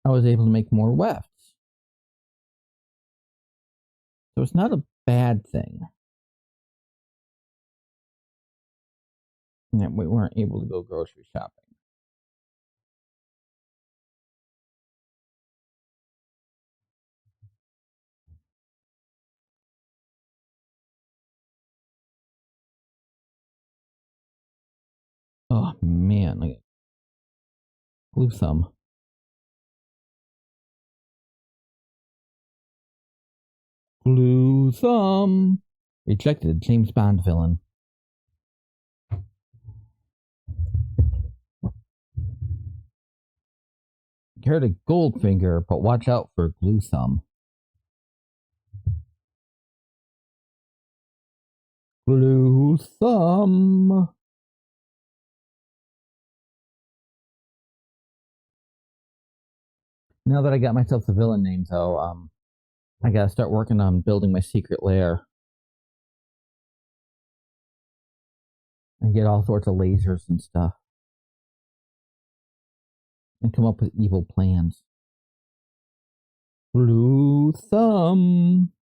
I was able to make more wefts. So it's not a bad thing that we weren't able to go grocery shopping. Oh man, I got glue thumb. Glue thumb. Rejected James Bond villain. Heard a Goldfinger, but watch out for Glue Thumb. Glue Thumb. Now that I got myself the villain name, though, I gotta start working on building my secret lair. And get all sorts of lasers and stuff. And come up with evil plans. Blue Thumb.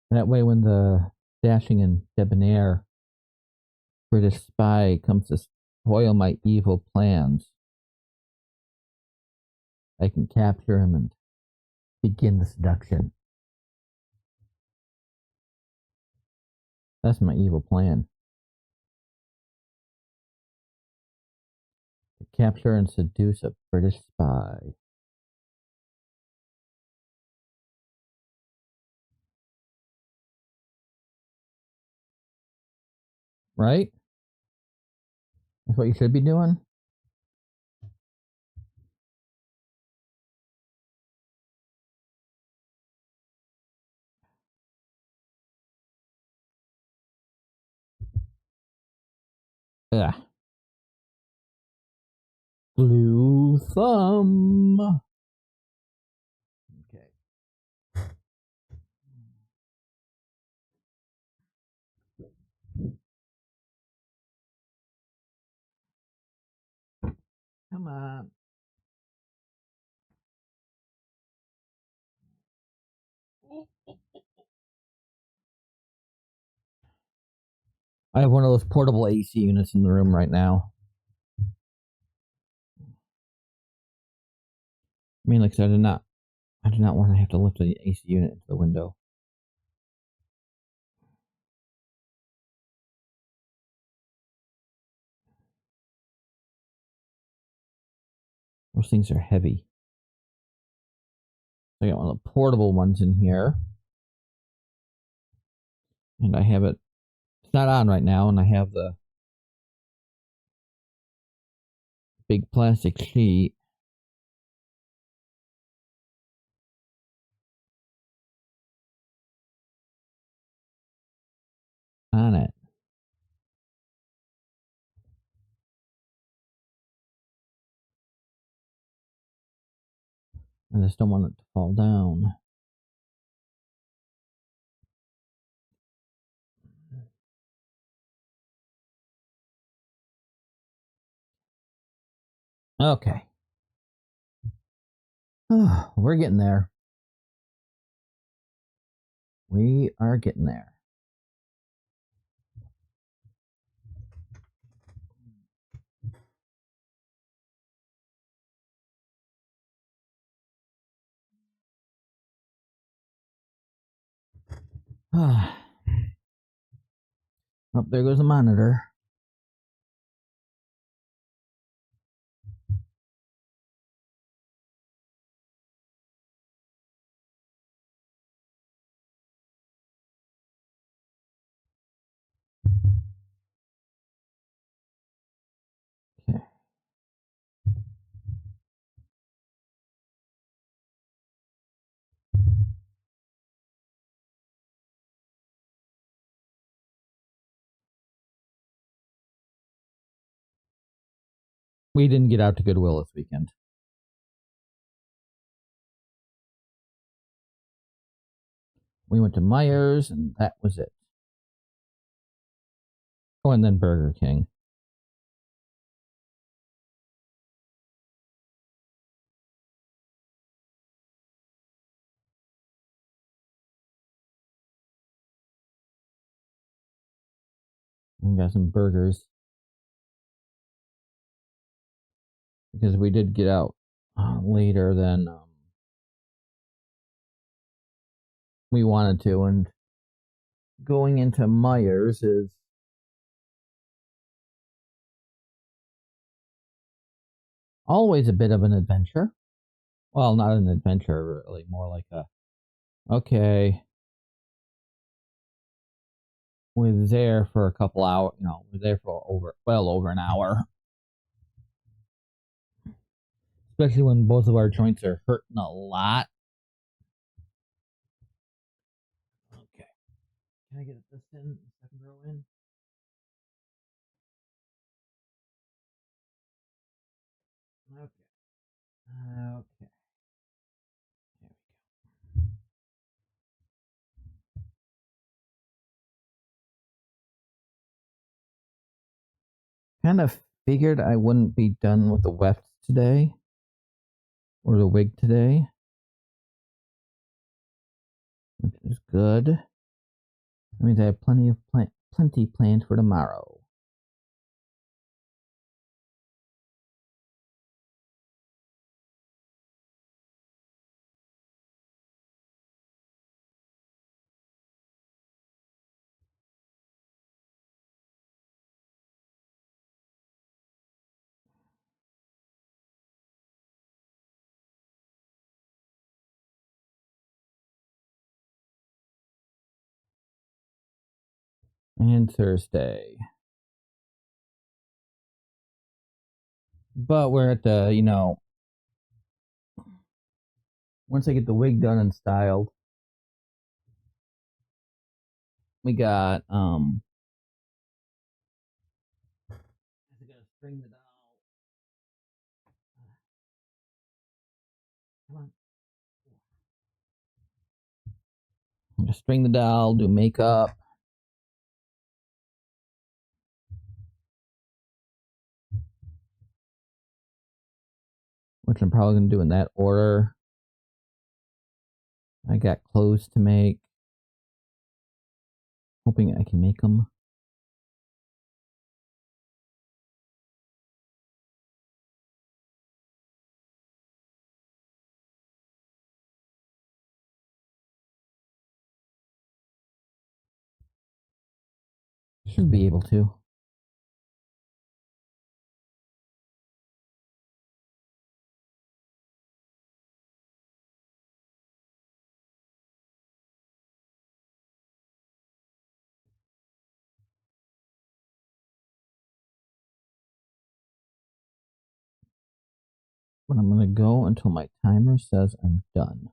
That way when the dashing and debonair British spy comes to spoil my evil plans, I can capture him and begin the seduction. That's my evil plan. To capture and seduce a British spy. Right? That's what you should be doing? Ugh. Blue Thumb. Okay. Come on. I have one of those portable AC units in the room right now. I mean, like I said, I do not want to have to lift the AC unit into the window. Those things are heavy. I got one of the portable ones in here. And I have it, it's not on right now, and I have the big plastic sheet. On it. I just don't want it to fall down. Okay. We're getting there. We are getting there. Oh, there goes the monitor. Okay. We didn't get out to Goodwill this weekend. We went to Myers, and that was it. Oh, and then Burger King. We got some burgers. Because we did get out later than we wanted to, and going into Myers is always a bit of an adventure. Well, not an adventure, really, more like a, okay, we're there for a couple hours. You know, we're there for well over an hour. Especially when both of our joints are hurting a lot. Okay. Can I get this in? Second row in? Okay. Okay. Kind of figured I wouldn't be done with the wefts today. Or the wig today. Which is good. That means I have plenty planned for tomorrow. And Thursday. But we're at the, once I get the wig done and styled, we got, I gotta string the doll. Come on. I'm gonna string the doll, do makeup. Which I'm probably gonna do in that order. I got clothes to make. Hoping I can make them. Should be able to. But I'm gonna go until my timer says I'm done.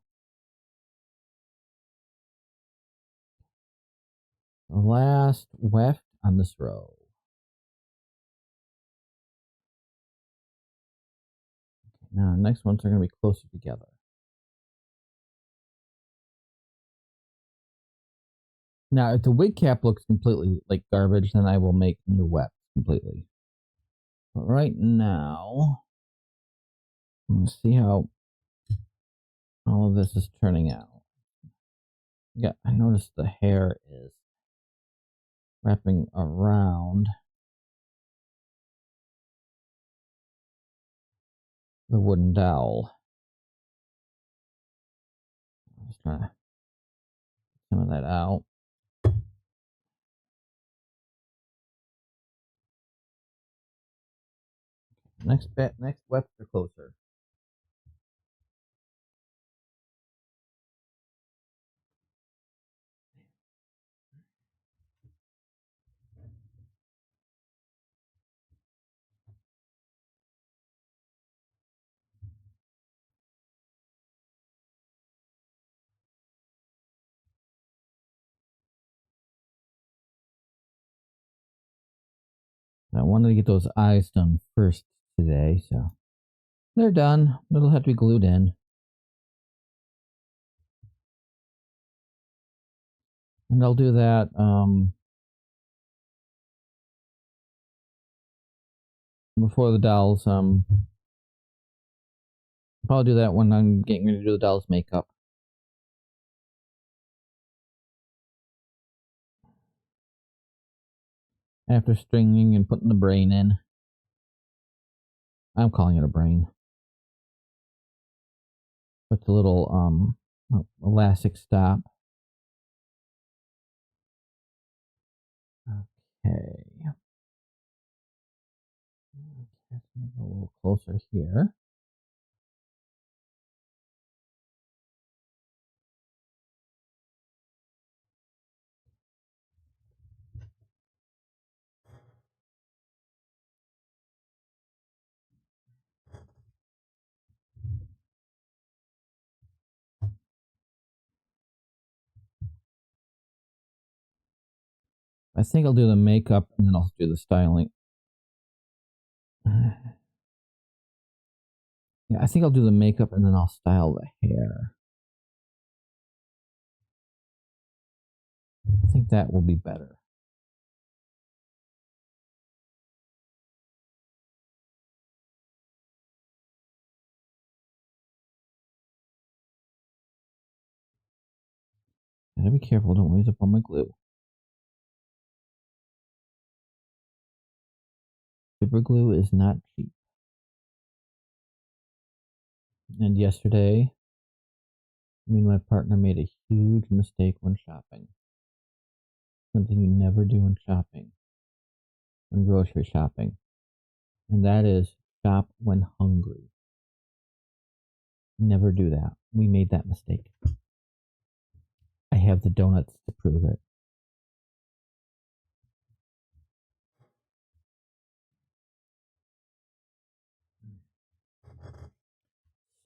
The last weft on this row. Now, the next ones are going to be closer together. Now, if the wig cap looks completely like garbage, then I will make new wefts completely. But right now, I'm going to see how all of this is turning out. Yeah, I noticed the hair is wrapping around the wooden dowel. I'm just trying to get some of that out. Next wefts are closer. I wanted to get those eyes done first today, so they're done. It'll have to be glued in. And I'll do that before the dolls. Probably do that when I'm getting ready to do the doll's makeup. After stringing and putting the brain in. I'm calling it a brain. With the little elastic stop. Okay. Let's go a little closer here. I think I'll do the makeup and then I'll do the styling. Yeah, I think I'll do the makeup and then I'll style the hair. I think that will be better. Gotta be careful, don't use up all my glue. Super glue is not cheap. And yesterday, me and my partner made a huge mistake when shopping. Something you never do when shopping, when grocery shopping. And that is shop when hungry. Never do that. We made that mistake. I have the donuts to prove it.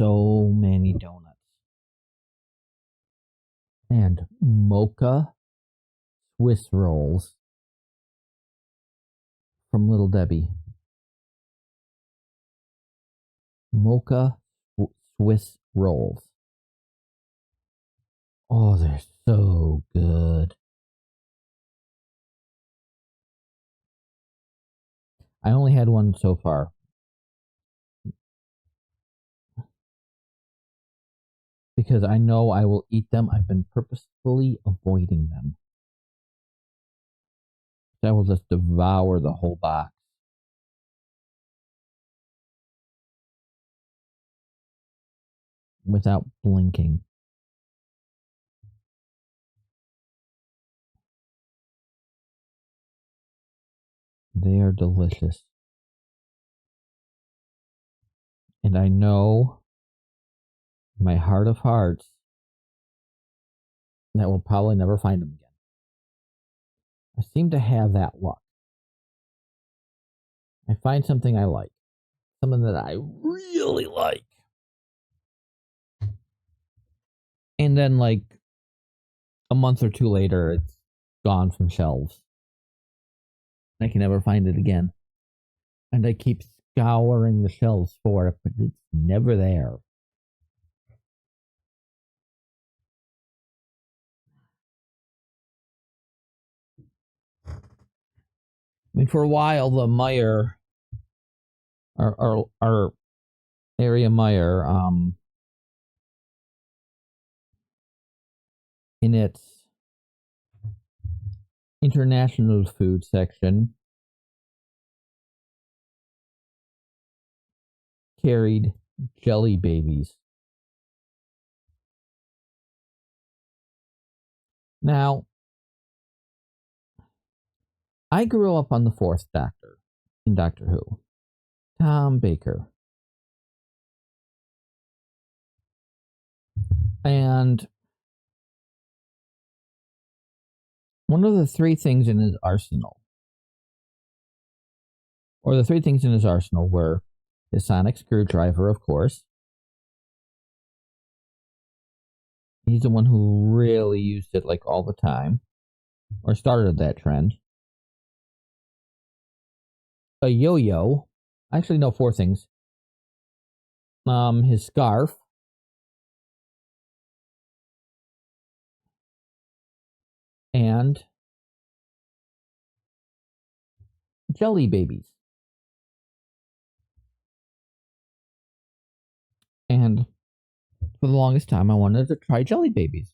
So many donuts. And mocha Swiss rolls from Little Debbie. Mocha Swiss rolls. Oh, they're so good. I only had one so far. Because I know I will eat them. I've been purposefully avoiding them. I will just devour the whole box. Without blinking. They are delicious. And I know in my heart of hearts that we'll probably never find them again. I seem to have that luck. I find something I like. Something that I really like. And then like a month or two later it's gone from shelves. I can never find it again. And I keep scouring the shelves for it, but it's never there. I mean, for a while, the Meyer, our area Meyer, in its international food section, carried jelly babies. Now, I grew up on the fourth Doctor in Doctor Who, Tom Baker. And one of the three things in his arsenal, or the three things in his arsenal, were his sonic screwdriver, of course. He's the one who really used it like all the time, or started that trend. A yo-yo. Actually, no, four things. His scarf. And jelly babies. And for the longest time, I wanted to try jelly babies.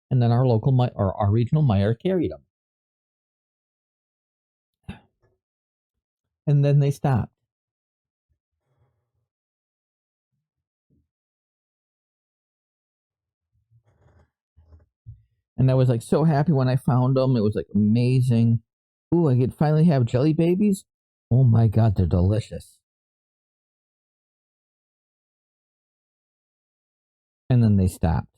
And then our local or our regional Meyer carried them. And then they stopped. And I was like so happy when I found them. It was like amazing. Ooh, I could finally have jelly babies. Oh my God, they're delicious. And then they stopped.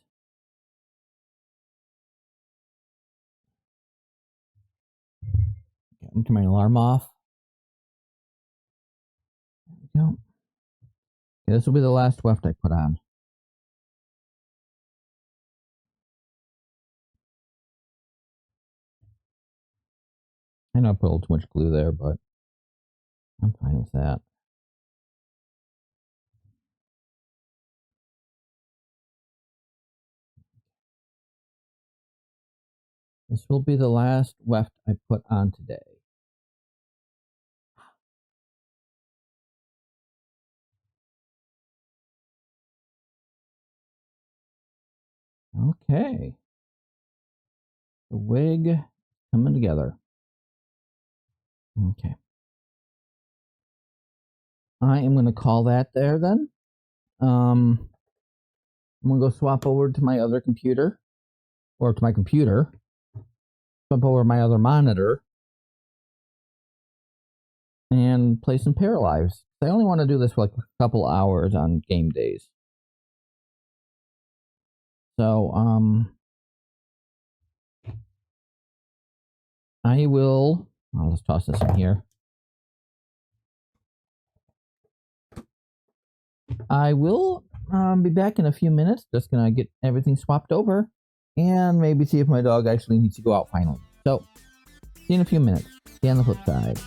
Turn my alarm off. There we go. Okay, this will be the last weft I put on. I know I put a little too much glue there, but I'm fine with that. This will be the last weft I put on today. Okay. The wig coming together. Okay. I am going to call that there then. I'm going to go swap over to my other computer, or to my computer, swap over my other monitor, and play some Paralives. I only want to do this for like a couple hours on game days. So, I'll just toss this in here. I will be back in a few minutes. Just gonna get everything swapped over and maybe see if my dog actually needs to go out finally. So, see you in a few minutes. See you on the flip side.